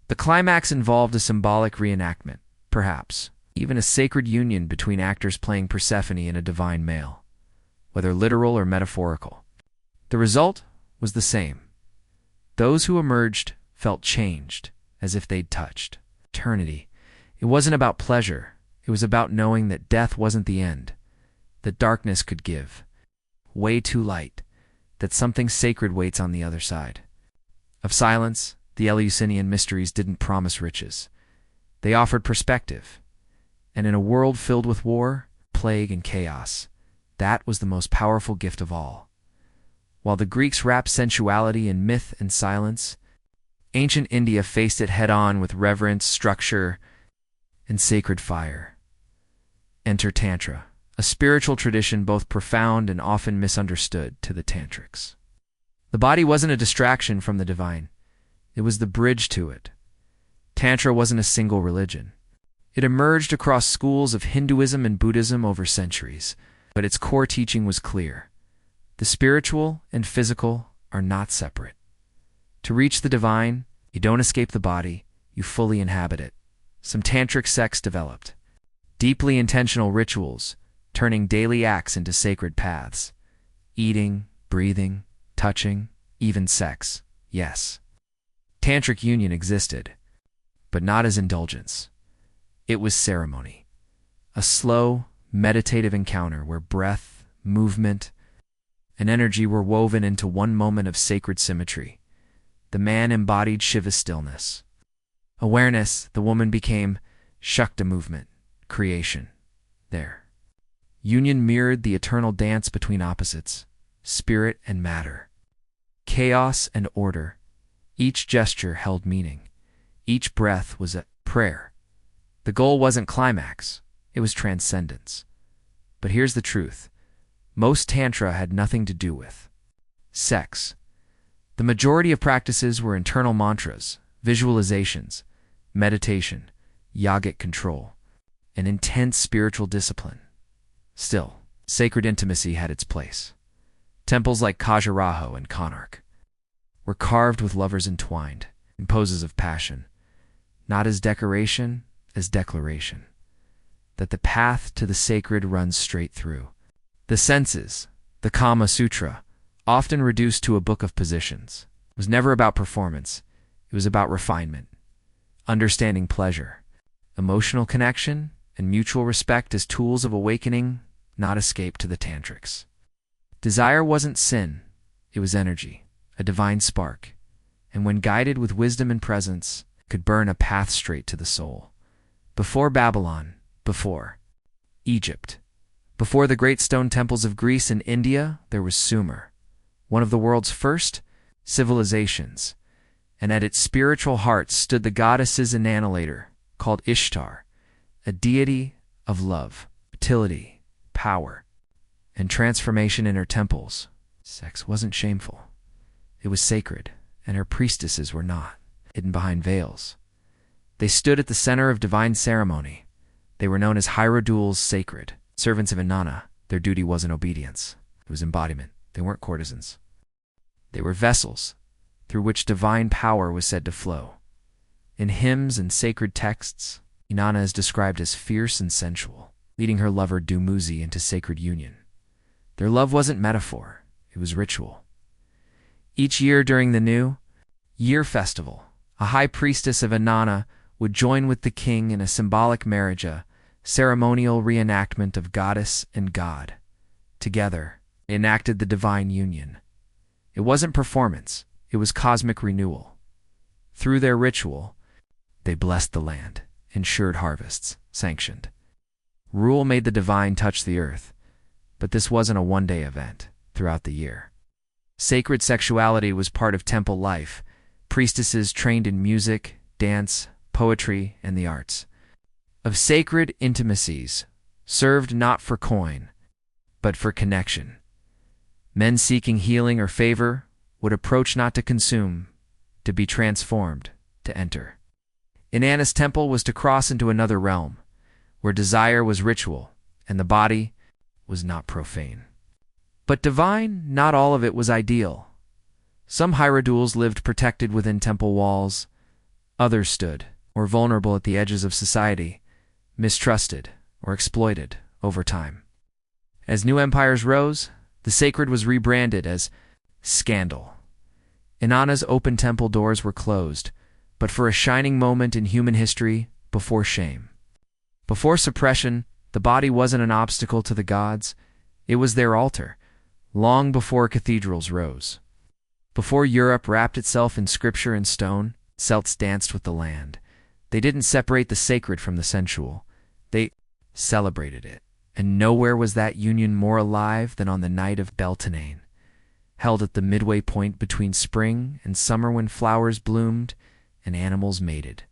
the climax involved a symbolic reenactment, perhaps even a sacred union between actors playing Persephone and a divine male, whether literal or metaphorical. The result was the same. Those who emerged felt changed, as if they'd touched eternity. It wasn't about pleasure. It was about knowing that death wasn't the end, that darkness could give way to light, that something sacred waits on the other side. Of silence, the Eleusinian mysteries didn't promise riches. They offered perspective. And in a world filled with war, plague, and chaos, that was the most powerful gift of all. While the Greeks wrapped sensuality in myth and silence, ancient India faced it head-on with reverence, structure, and sacred fire. Enter Tantra, a spiritual tradition both profound and often misunderstood to the tantrics. The body wasn't a distraction from the divine. It was the bridge to it. Tantra wasn't a single religion. It emerged across schools of Hinduism and Buddhism over centuries, but its core teaching was clear. The spiritual and physical are not separate. To reach the divine, you don't escape the body, you fully inhabit it. Some tantric sects developed deeply intentional rituals, turning daily acts into sacred paths. Eating, breathing, touching, even sex, yes. Tantric union existed, but not as indulgence. It was ceremony. A slow, meditative encounter where breath, movement, and energy were woven into one moment of sacred symmetry. The man embodied Shiva's stillness. Awareness, the woman became Shakti movement, creation. There. Union mirrored the eternal dance between opposites, spirit and matter. Chaos and order. Each gesture held meaning. Each breath was a prayer. The goal wasn't climax, it was transcendence. But here's the truth. Most Tantra had nothing to do with sex. The majority of practices were internal mantras, visualizations, meditation, yogic control, and intense spiritual discipline. Still, sacred intimacy had its place. Temples like Khajuraho and Konark were carved with lovers entwined in poses of passion, not as decoration, as declaration, that the path to the sacred runs straight through. The senses, the Kama Sutra, often reduced to a book of positions, was never about performance. It was about refinement, understanding pleasure, emotional connection, and mutual respect as tools of awakening, not escape to the tantrics. Desire wasn't sin, it was energy, a divine spark, and when guided with wisdom and presence, could burn a path straight to the soul. Before Babylon, before Egypt, before the great stone temples of Greece and India, there was Sumer, one of the world's first civilizations, and at its spiritual heart stood the goddess's annihilator, called Ishtar, a deity of love, fertility, power, and transformation in her temples. Sex wasn't shameful. It was sacred, and her priestesses were not hidden behind veils. They stood at the center of divine ceremony. They were known as Hierodules sacred, servants of Inanna. Their duty wasn't obedience. It was embodiment. They weren't courtesans. They were vessels through which divine power was said to flow. In hymns and sacred texts, Inanna is described as fierce and sensual, leading her lover Dumuzi into sacred union. Their love wasn't metaphor, it was ritual. Each year during the New Year festival, a high priestess of Inanna would join with the king in a symbolic marriage, a ceremonial reenactment of goddess and god. Together, they enacted the divine union. It wasn't performance, it was cosmic renewal. Through their ritual, they blessed the land, ensured harvests, sanctioned. Rule made the divine touch the earth, but this wasn't a one-day event throughout the year. Sacred sexuality was part of temple life. Priestesses trained in music, dance, poetry, and the arts of sacred intimacies, served not for coin, but for connection. Men seeking healing or favor would approach not to consume, to be transformed, to enter. Inanna's temple was to cross into another realm, where desire was ritual, and the body was not profane. But divine, not all of it was ideal. Some Hierodules lived protected within temple walls. Others stood, or vulnerable at the edges of society, mistrusted or exploited over time. As new empires rose, the sacred was rebranded as scandal. Inanna's open temple doors were closed, but for a shining moment in human history, before shame. Before suppression, the body wasn't an obstacle to the gods, it was their altar, long before cathedrals rose. Before Europe wrapped itself in scripture and stone, Celts danced with the land. They didn't separate the sacred from the sensual. They celebrated it. And nowhere was that union more alive than on the night of Beltane, held at the midway point between spring and summer when flowers bloomed and animals mated.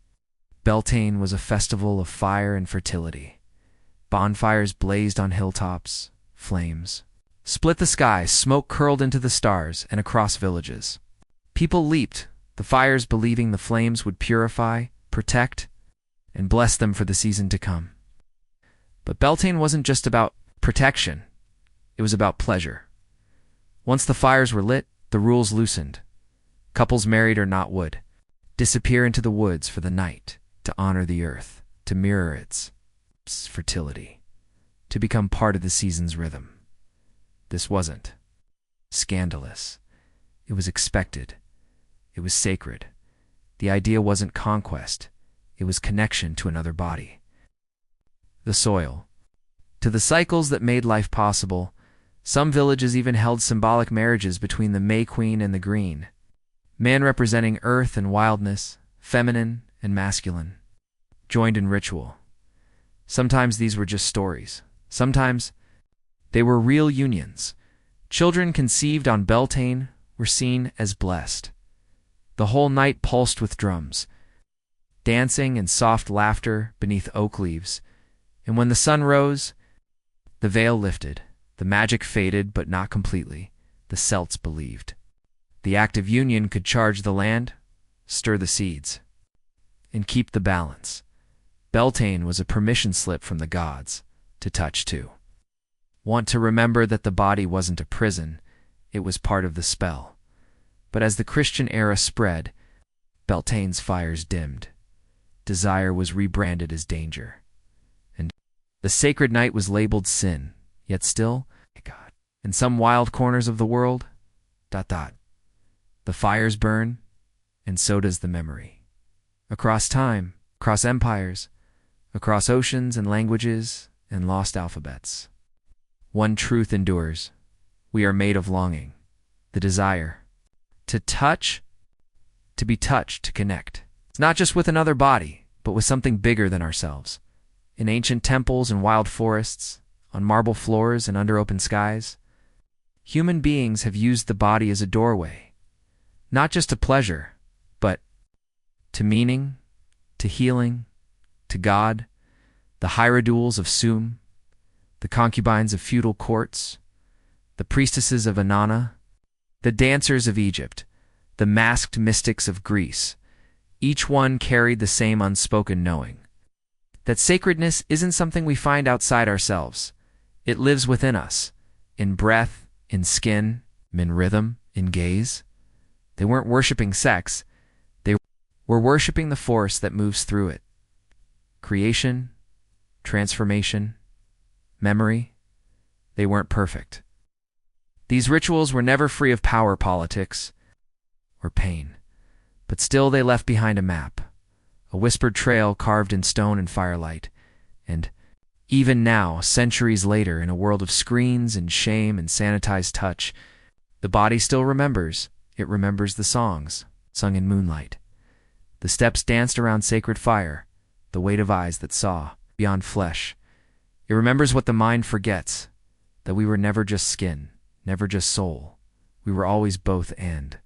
Beltane was a festival of fire and fertility. Bonfires blazed on hilltops, flames split the sky, smoke curled into the stars and across villages. People leaped, the fires believing the flames would purify, protect, and bless them for the season to come. But Beltane wasn't just about protection, it was about pleasure. Once the fires were lit, the rules loosened. Couples married or not would disappear into the woods for the night to honor the earth, to mirror its fertility, to become part of the season's rhythm. This wasn't scandalous. It was expected. It was sacred. The idea wasn't conquest. It was connection to another body. The soil. To the cycles that made life possible, some villages even held symbolic marriages between the May Queen and the Green. Man representing earth and wildness, feminine and masculine, joined in ritual. Sometimes these were just stories. Sometimes they were real unions. Children conceived on Beltane were seen as blessed. The whole night pulsed with drums, dancing and soft laughter beneath oak leaves, and when the sun rose, the veil lifted, the magic faded but not completely, the Celts believed. The act of union could charge the land, stir the seeds, and keep the balance. Beltane was a permission slip from the gods to touch too. Want to remember that the body wasn't a prison, it was part of the spell. But as the Christian era spread, Beltane's fires dimmed. Desire was rebranded as danger. And the sacred night was labeled sin, yet still, God. In some wild corners of the world, ... the fires burn, and so does the memory. Across time, across empires, across oceans and languages and lost alphabets. One truth endures. We are made of longing, the desire to touch, to be touched, to connect. It's not just with another body, but with something bigger than ourselves. In ancient temples and wild forests, on marble floors and under open skies, human beings have used the body as a doorway, not just to pleasure, but to meaning, to healing, to God, the hierodules of Sum, the concubines of feudal courts, the priestesses of Inanna, the dancers of Egypt, the masked mystics of Greece. Each one carried the same unspoken knowing, that sacredness isn't something we find outside ourselves. It lives within us, in breath, in skin, in rhythm, in gaze. They weren't worshiping sex. They were worshiping the force that moves through it. Creation, transformation, memory. They weren't perfect. These rituals were never free of power politics or pain, but still they left behind a map, a whispered trail carved in stone and firelight. And even now, centuries later, in a world of screens and shame and sanitized touch, the body still remembers. It remembers the songs sung in moonlight, the steps danced around sacred fire, the weight of eyes that saw beyond flesh. It remembers what the mind forgets, that we were never just skin, never just soul. We were always both and.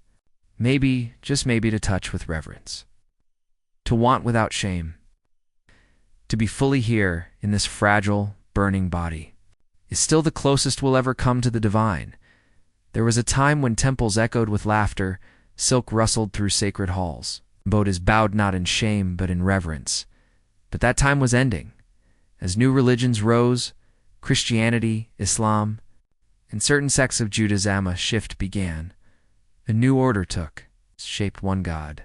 Maybe, just maybe, to touch with reverence, to want without shame, to be fully here in this fragile, burning body, is still the closest we'll ever come to the divine. There was a time when temples echoed with laughter, silk rustled through sacred halls. Bodhis bowed not in shame but in reverence. But that time was ending. As new religions rose, Christianity, Islam, and certain sects of Judaism, a shift began. A new order took, shaped one God,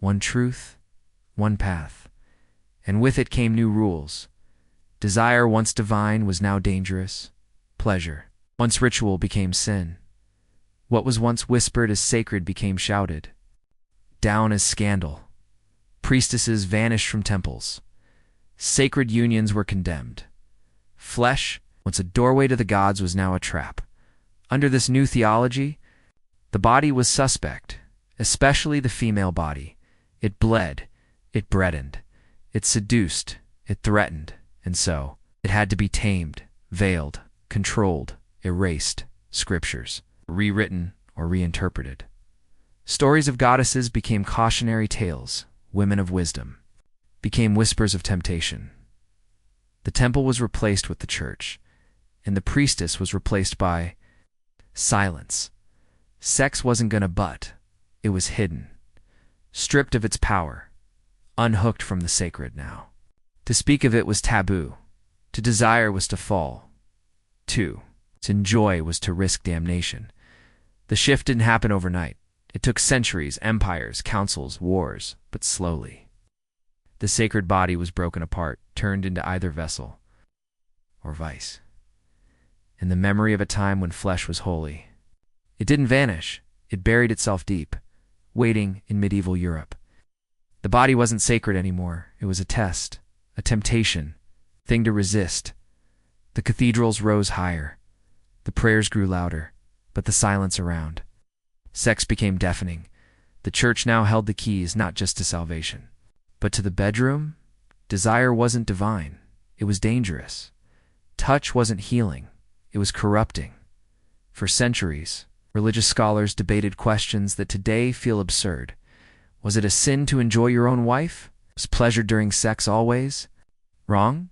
one truth, one path. And with it came new rules. Desire, once divine, was now dangerous. Pleasure, once ritual, became sin. What was once whispered as sacred became shouted down as scandal. Priestesses vanished from temples. Sacred unions were condemned. Flesh, once a doorway to the gods, was now a trap. Under this new theology, the body was suspect, especially the female body. It bled, it breadened, it seduced, it threatened, and so it had to be tamed, veiled, controlled, erased. Scriptures rewritten or reinterpreted. Stories of goddesses became cautionary tales. Women of wisdom became whispers of temptation. The temple was replaced with the church, and the priestess was replaced by silence. Sex wasn't gonna butt. It was hidden, stripped of its power, unhooked from the sacred now. To speak of it was taboo. To desire was to fall. To enjoy was to risk damnation. The shift didn't happen overnight. It took centuries, empires, councils, wars, but slowly. The sacred body was broken apart, turned into either vessel or vice. In the memory of a time when flesh was holy. It didn't vanish. It buried itself deep, waiting in medieval Europe. The body wasn't sacred anymore. It was a test, a temptation, thing to resist. The cathedrals rose higher. The prayers grew louder, but the silence around. Sex became deafening. The church now held the keys not just to salvation, but to the bedroom. Desire wasn't divine. It was dangerous. Touch wasn't healing. It was corrupting. For centuries, religious scholars debated questions that today feel absurd. Was it a sin to enjoy your own wife? Was pleasure during sex always wrong?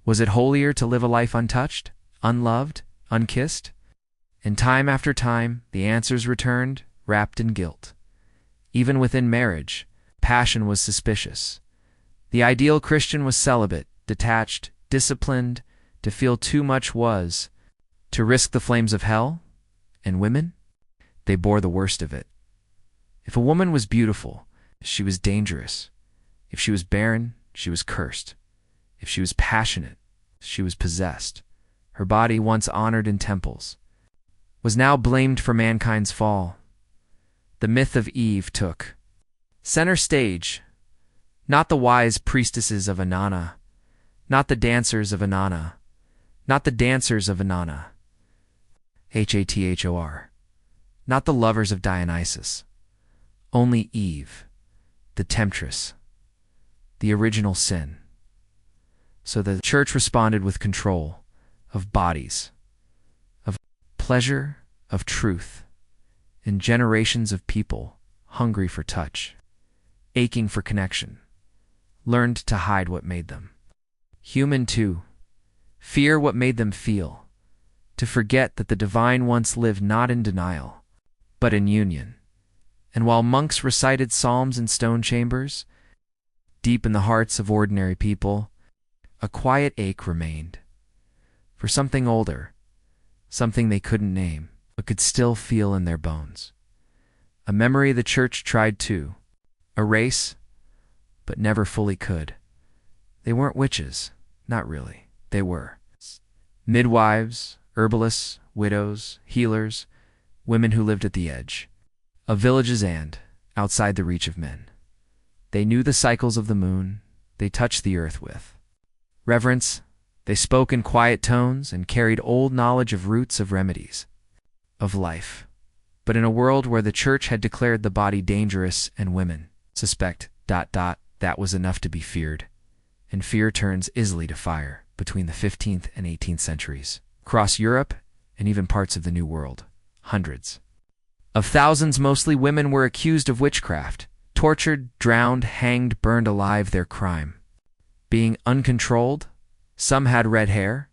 Was it holier to live a life untouched, unloved, unkissed? And time after time, the answers returned, wrapped in guilt. Even within marriage, passion was suspicious. The ideal Christian was celibate, detached, disciplined. To feel too much was to risk the flames of hell. And women? They bore the worst of it. If a woman was beautiful, she was dangerous. If she was barren, she was cursed. If she was passionate, she was possessed. her body once honored in temples, was now blamed for mankind's fall. The myth of Eve took center stage, not the wise priestesses of Inanna, not the dancers of Inanna, not the dancers of Inanna, Hathor, not the lovers of Dionysus, only Eve, the temptress, the original sin. So the church responded with control of bodies, of pleasure, of truth, and generations of people hungry for touch, aching for connection, learned to hide what made them human too, fear what made them feel, to forget that the divine once lived not in denial, but in union. And while monks recited psalms in stone chambers, deep in the hearts of ordinary people, a quiet ache remained for something older, something they couldn't name, but could still feel in their bones. A memory the church tried to erase, but never fully could. They weren't witches, not really. They were midwives, herbalists, widows, healers, women who lived at the edge of villages and outside the reach of men. They knew the cycles of the moon, they touched the earth with reverence, they spoke in quiet tones and carried old knowledge of roots of remedies, of life. But in a world where the church had declared the body dangerous and women suspect ... that was enough to be feared. And fear turns easily to fire between the 15th and 18th centuries. Across Europe and even parts of the New World, hundreds of thousands, mostly women, were accused of witchcraft, tortured, drowned, hanged, burned alive, their crime being uncontrolled. Some had red hair,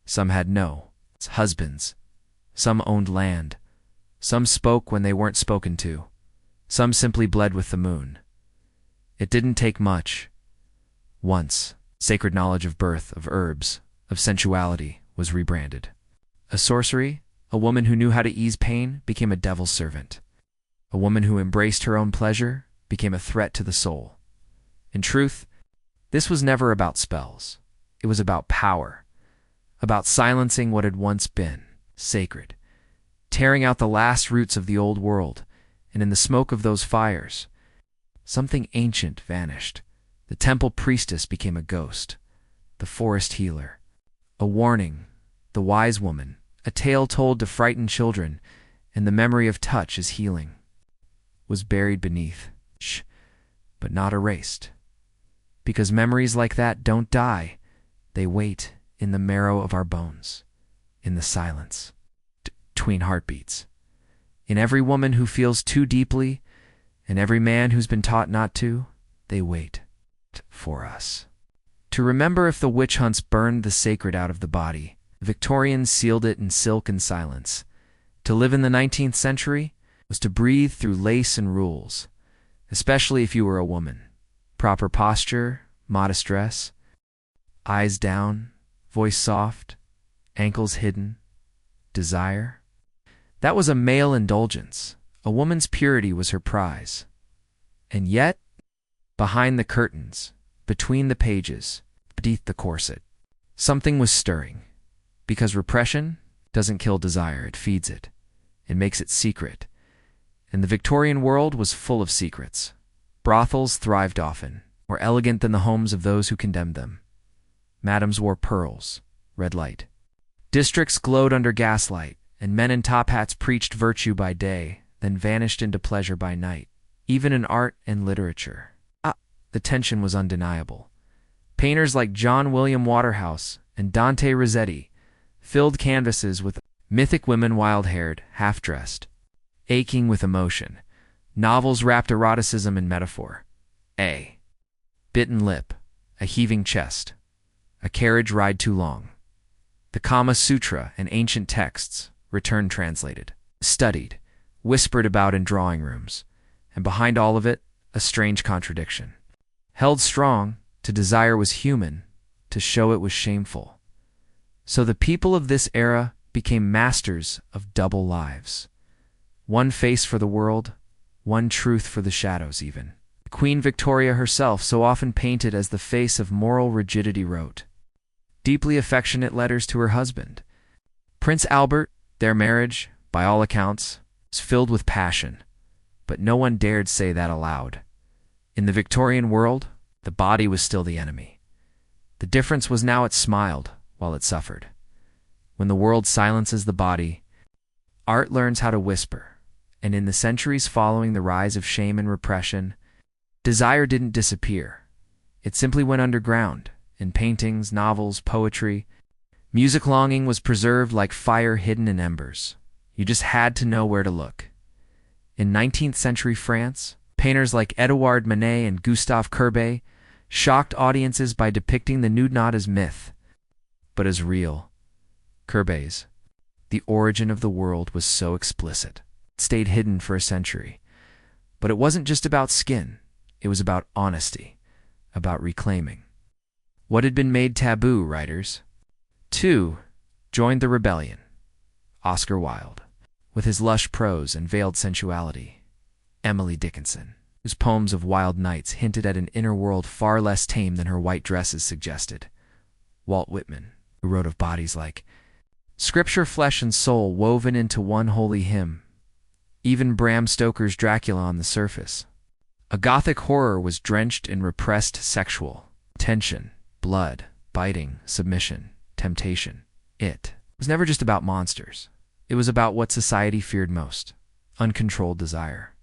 some had no husbands, some owned land, some spoke when they weren't spoken to, some simply bled with the moon. It didn't take much. Once, sacred knowledge of birth, of herbs, of sensuality was rebranded. A sorcery, a woman who knew how to ease pain, became a devil's servant. A woman who embraced her own pleasure became a threat to the soul. In truth, this was never about spells. It was about power, about silencing what had once been sacred, tearing out the last roots of the old world, and in the smoke of those fires, something ancient vanished. The temple priestess became a ghost, the forest healer, a warning, the wise woman, a tale told to frighten children, and the memory of touch as healing was buried beneath, but not erased. Because memories like that don't die, they wait in the marrow of our bones, in the silence, between heartbeats, in every woman who feels too deeply, and every man who's been taught not to. They wait for us to remember. If the witch hunts burned the sacred out of the body, the Victorians sealed it in silk and silence. To live in the 19th century was to breathe through lace and rules, especially if you were a woman. Proper posture, modest dress, eyes down, voice soft, ankles hidden, desire. That was a male indulgence. A woman's purity was her prize. And yet, behind the curtains, between the pages, beneath the corset, something was stirring. Because repression doesn't kill desire, it feeds it. It makes it secret. And the Victorian world was full of secrets. Brothels thrived often, more elegant than the homes of those who condemned them. Madams wore pearls, red light. Districts glowed under gaslight, and men in top hats preached virtue by day, then vanished into pleasure by night. Even in art and literature, the tension was undeniable. Painters like John William Waterhouse and Dante Rossetti filled canvases with mythic women, wild-haired, half-dressed, aching with emotion. Novels wrapped eroticism in metaphor. A bitten lip, a heaving chest, a carriage ride too long. The Kama Sutra and ancient texts, returned translated, studied, whispered about in drawing rooms, and behind all of it, a strange contradiction. Held strong, to desire was human, to show it was shameful. So the people of this era became masters of double lives. One face for the world, one truth for the shadows even. Queen Victoria herself, so often painted as the face of moral rigidity, wrote, deeply affectionate letters to her husband. Prince Albert, their marriage, by all accounts, was filled with passion, but no one dared say that aloud. In the Victorian world, the body was still the enemy. The difference was now it smiled while it suffered. When the world silences the body, art learns how to whisper, and in the centuries following the rise of shame and repression, desire didn't disappear. It simply went underground. In paintings, novels, poetry, music longing was preserved like fire hidden in embers. You just had to know where to look. In 19th century France, painters like Édouard Manet and Gustave Courbet shocked audiences by depicting the nude not as myth, but as real. Courbet's The Origin of the World was so explicit. It stayed hidden for a century. But it wasn't just about skin. It was about honesty, about reclaiming what had been made taboo, writers. 2. Joined the rebellion. Oscar Wilde, with his lush prose and veiled sensuality. Emily Dickinson, whose poems of wild nights hinted at an inner world far less tame than her white dresses suggested. Walt Whitman, who wrote of bodies like scripture, flesh and soul woven into one holy hymn. Even Bram Stoker's Dracula on the surface. A Gothic horror was drenched in repressed sexual tension, blood, biting, submission, temptation. It was never just about monsters. It was about what society feared most: uncontrolled desire.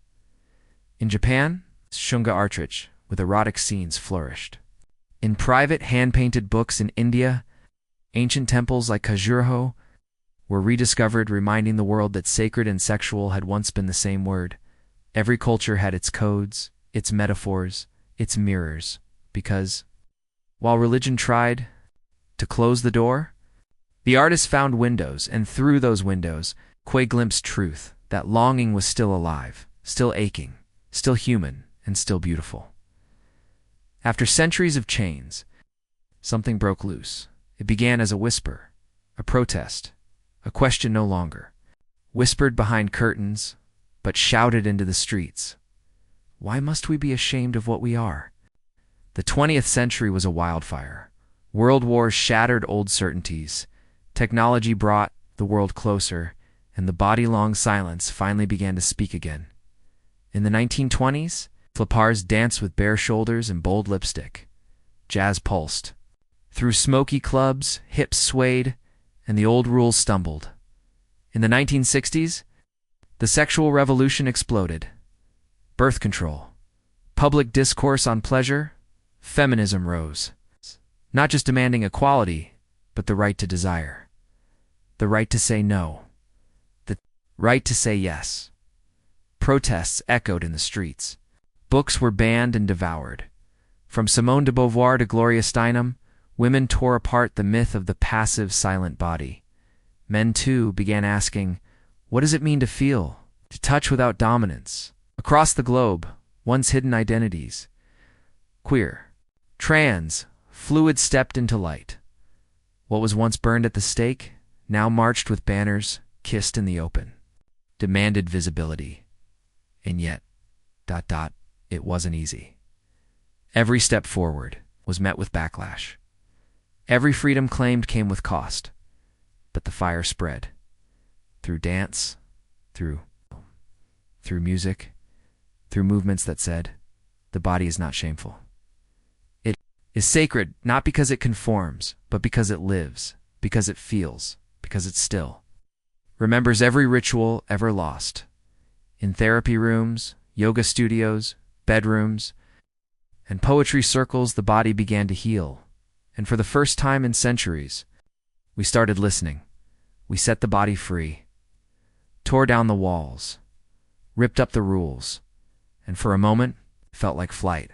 In Japan, shunga artrich with erotic scenes flourished. In private hand-painted books in India, ancient temples like Khajuraho were rediscovered, reminding the world that sacred and sexual had once been the same word. Every culture had its codes, its metaphors, its mirrors, because, while religion tried to close the door, the artist found windows, and through those windows, Quay glimpsed truth, that longing was still alive, still aching, still human, and still beautiful. After centuries of chains, something broke loose. It began as a whisper, a protest, a question no longer, whispered behind curtains, but shouted into the streets. Why must we be ashamed of what we are? The 20th century was a wildfire. World wars shattered old certainties. Technology brought the world closer, and the body-long silence finally began to speak again. In the 1920s, flippars danced with bare shoulders and bold lipstick. Jazz pulsed. Through smoky clubs, hips swayed, and the old rules stumbled. In the 1960s, the sexual revolution exploded. Birth control, public discourse on pleasure, feminism rose. Not just demanding equality, but the right to desire. The right to say no. The right to say yes. Protests echoed in the streets. Books were banned and devoured. From Simone de Beauvoir to Gloria Steinem, women tore apart the myth of the passive, silent body. Men, too, began asking, what does it mean to feel, to touch without dominance? Across the globe, once hidden identities, queer, trans, fluid, stepped into light. What was once burned at the stake, now marched with banners, kissed in the open, demanded visibility. And yet, it wasn't easy. Every step forward was met with backlash. Every freedom claimed came with cost. But the fire spread. Through dance, through music, through movements that said, the body is not shameful. It is sacred not because it conforms, but because it lives, because it feels, because it's still. Remembers every ritual ever lost. In therapy rooms, yoga studios, bedrooms, and poetry circles, the body began to heal. And for the first time in centuries, we started listening. We set the body free, tore down the walls, ripped up the rules, and for a moment, it felt like flight.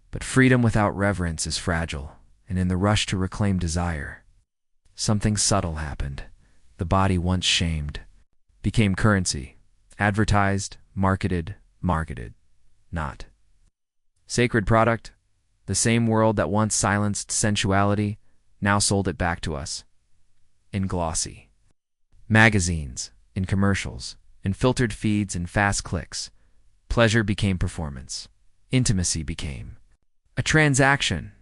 But freedom without reverence is fragile, and in the rush to reclaim desire, something subtle happened. The body once shamed became currency, advertised, marketed, not. Sacred product, the same world that once silenced sensuality, now sold it back to us. In glossy magazines, in commercials, in filtered feeds and fast clicks, pleasure became performance. Intimacy became a transaction.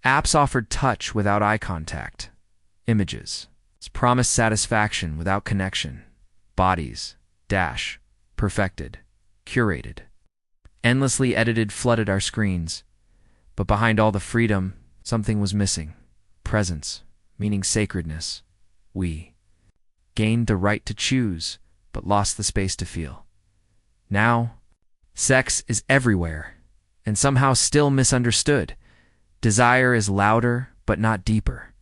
Apps offered touch without eye contact. Images promised satisfaction without connection. Bodies, perfected, curated. Endlessly edited flooded our screens. But behind all the freedom, something was missing. Presence, meaning sacredness. We gained the right to choose, but lost the space to feel. Now, sex is everywhere, and somehow still misunderstood. Desire is louder, but not deeper.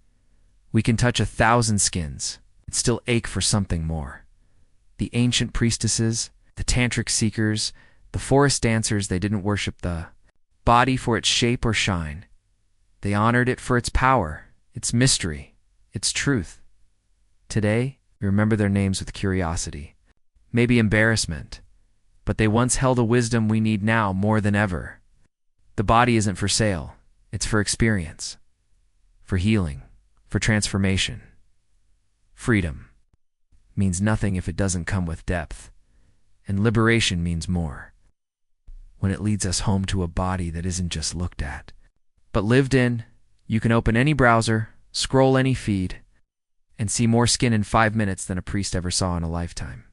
We can touch 1,000 skins and still ache for something more. The ancient priestesses, the tantric seekers, the forest dancers, they didn't worship the body for its shape or shine. They honored it for its power, its mystery, its truth. Today, we remember their names with curiosity, maybe embarrassment, but they once held a wisdom we need now more than ever. The body isn't for sale, it's for experience, for healing, for transformation. Freedom means nothing if it doesn't come with depth, and liberation means more when it leads us home to a body that isn't just looked at, but lived in. You can open any browser, scroll any feed, and see more skin in 5 minutes than a priest ever saw in a lifetime.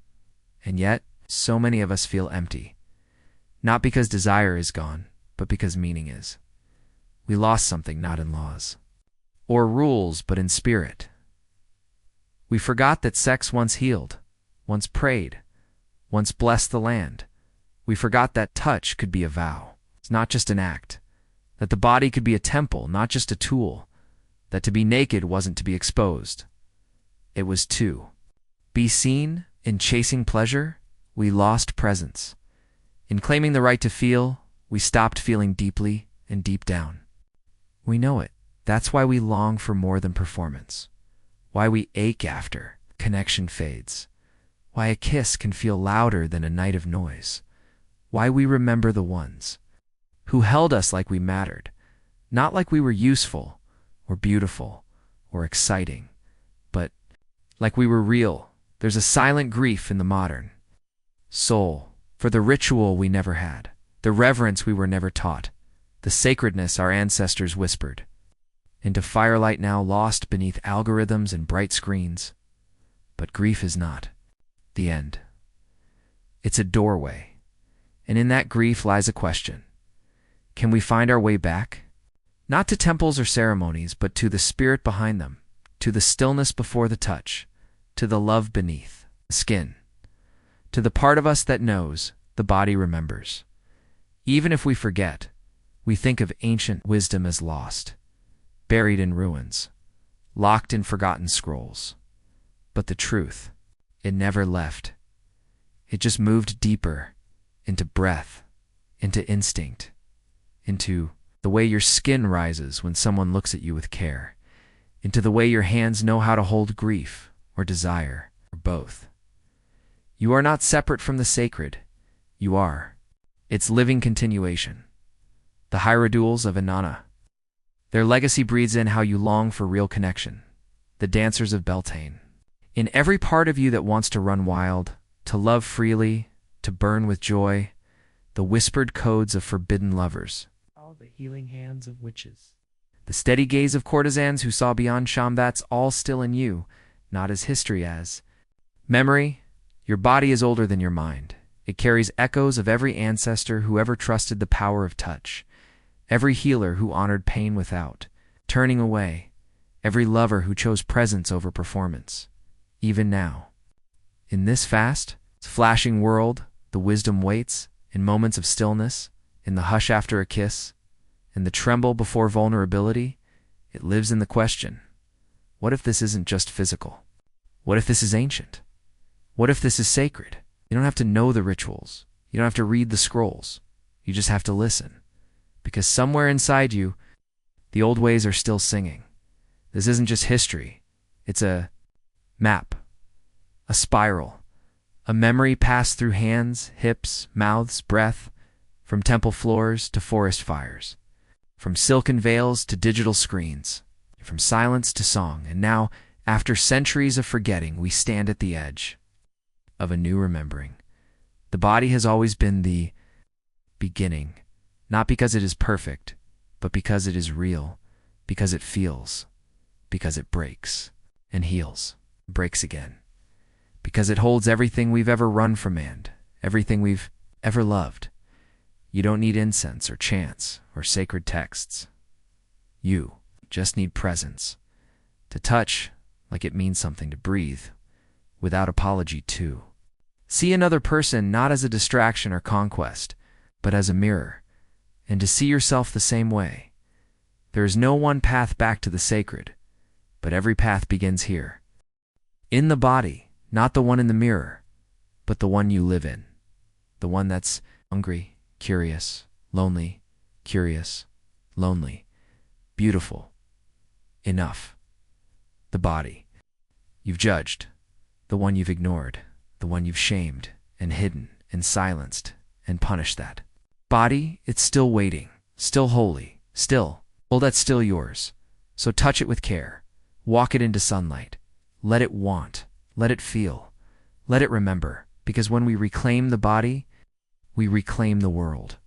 And yet, so many of us feel empty. Not because desire is gone, but because meaning is. We lost something not in laws or rules, but in spirit. We forgot that sex once healed, once prayed, once blessed the land. We forgot that touch could be a vow. It's not just an act. That the body could be a temple, not just a tool. That to be naked wasn't to be exposed. It was to be seen. In chasing pleasure, we lost presence. In claiming the right to feel, we stopped feeling deeply and deep down. We know it. That's why we long for more than performance. Why we ache after connection fades. Why a kiss can feel louder than a night of noise. Why we remember the ones who held us like we mattered, not like we were useful or beautiful or exciting, but like we were real. There's a silent grief in the modern soul for the ritual we never had, the reverence we were never taught, the sacredness our ancestors whispered, into firelight now lost beneath algorithms and bright screens. But grief is not the end. It's a doorway. And in that grief lies a question. Can we find our way back? Not to temples or ceremonies, but to the spirit behind them, to the stillness before the touch, to the love beneath the skin, to the part of us that knows, the body remembers. Even if we forget, we think of ancient wisdom as lost, buried in ruins, locked in forgotten scrolls. But the truth, it never left. It just moved deeper into breath, into instinct, into the way your skin rises when someone looks at you with care, into the way your hands know how to hold grief or desire, or both. You are not separate from the sacred. You are its living continuation. The Hierodules of Inanna. Their legacy breathes in how you long for real connection. The dancers of Beltane. In every part of you that wants to run wild, to love freely, to burn with joy, the whispered codes of forbidden lovers. All the healing hands of witches. The steady gaze of courtesans who saw beyond Shambats, all still in you, not as history as memory. Your body is older than your mind. It carries echoes of every ancestor who ever trusted the power of touch, every healer who honored pain without turning away, every lover who chose presence over performance. Even now, in this fast, flashing world, the wisdom waits in moments of stillness, in the hush after a kiss, in the tremble before vulnerability. It lives in the question, what if this isn't just physical? What if this is ancient? What if this is sacred? You don't have to know the rituals. You don't have to read the scrolls. You just have to listen. Because somewhere inside you, the old ways are still singing. This isn't just history. It's a map, a spiral, a memory passed through hands, hips, mouths, breath, from temple floors to forest fires, from silken veils to digital screens, from silence to song. And now, after centuries of forgetting, we stand at the edge of a new remembering. The body has always been the beginning, not because it is perfect, but because it is real, because it feels, because it breaks and heals, breaks again, because it holds everything we've ever run from and everything we've ever loved. You don't need incense or chants or sacred texts. You just need presence, to touch like it means something, to breathe without apology too. See another person not as a distraction or conquest, but as a mirror, and to see yourself the same way. There is no one path back to the sacred, but every path begins here. In the body, not the one in the mirror, but the one you live in. The one that's hungry, curious, lonely, curious, lonely, beautiful, enough. The body you've judged, the one you've ignored, the one you've shamed and hidden and silenced and punished. That body, it's still waiting, still holy, still, well, that's still yours. So touch it with care, walk it into sunlight, let it want, let it feel, let it remember, because when we reclaim the body, we reclaim the world.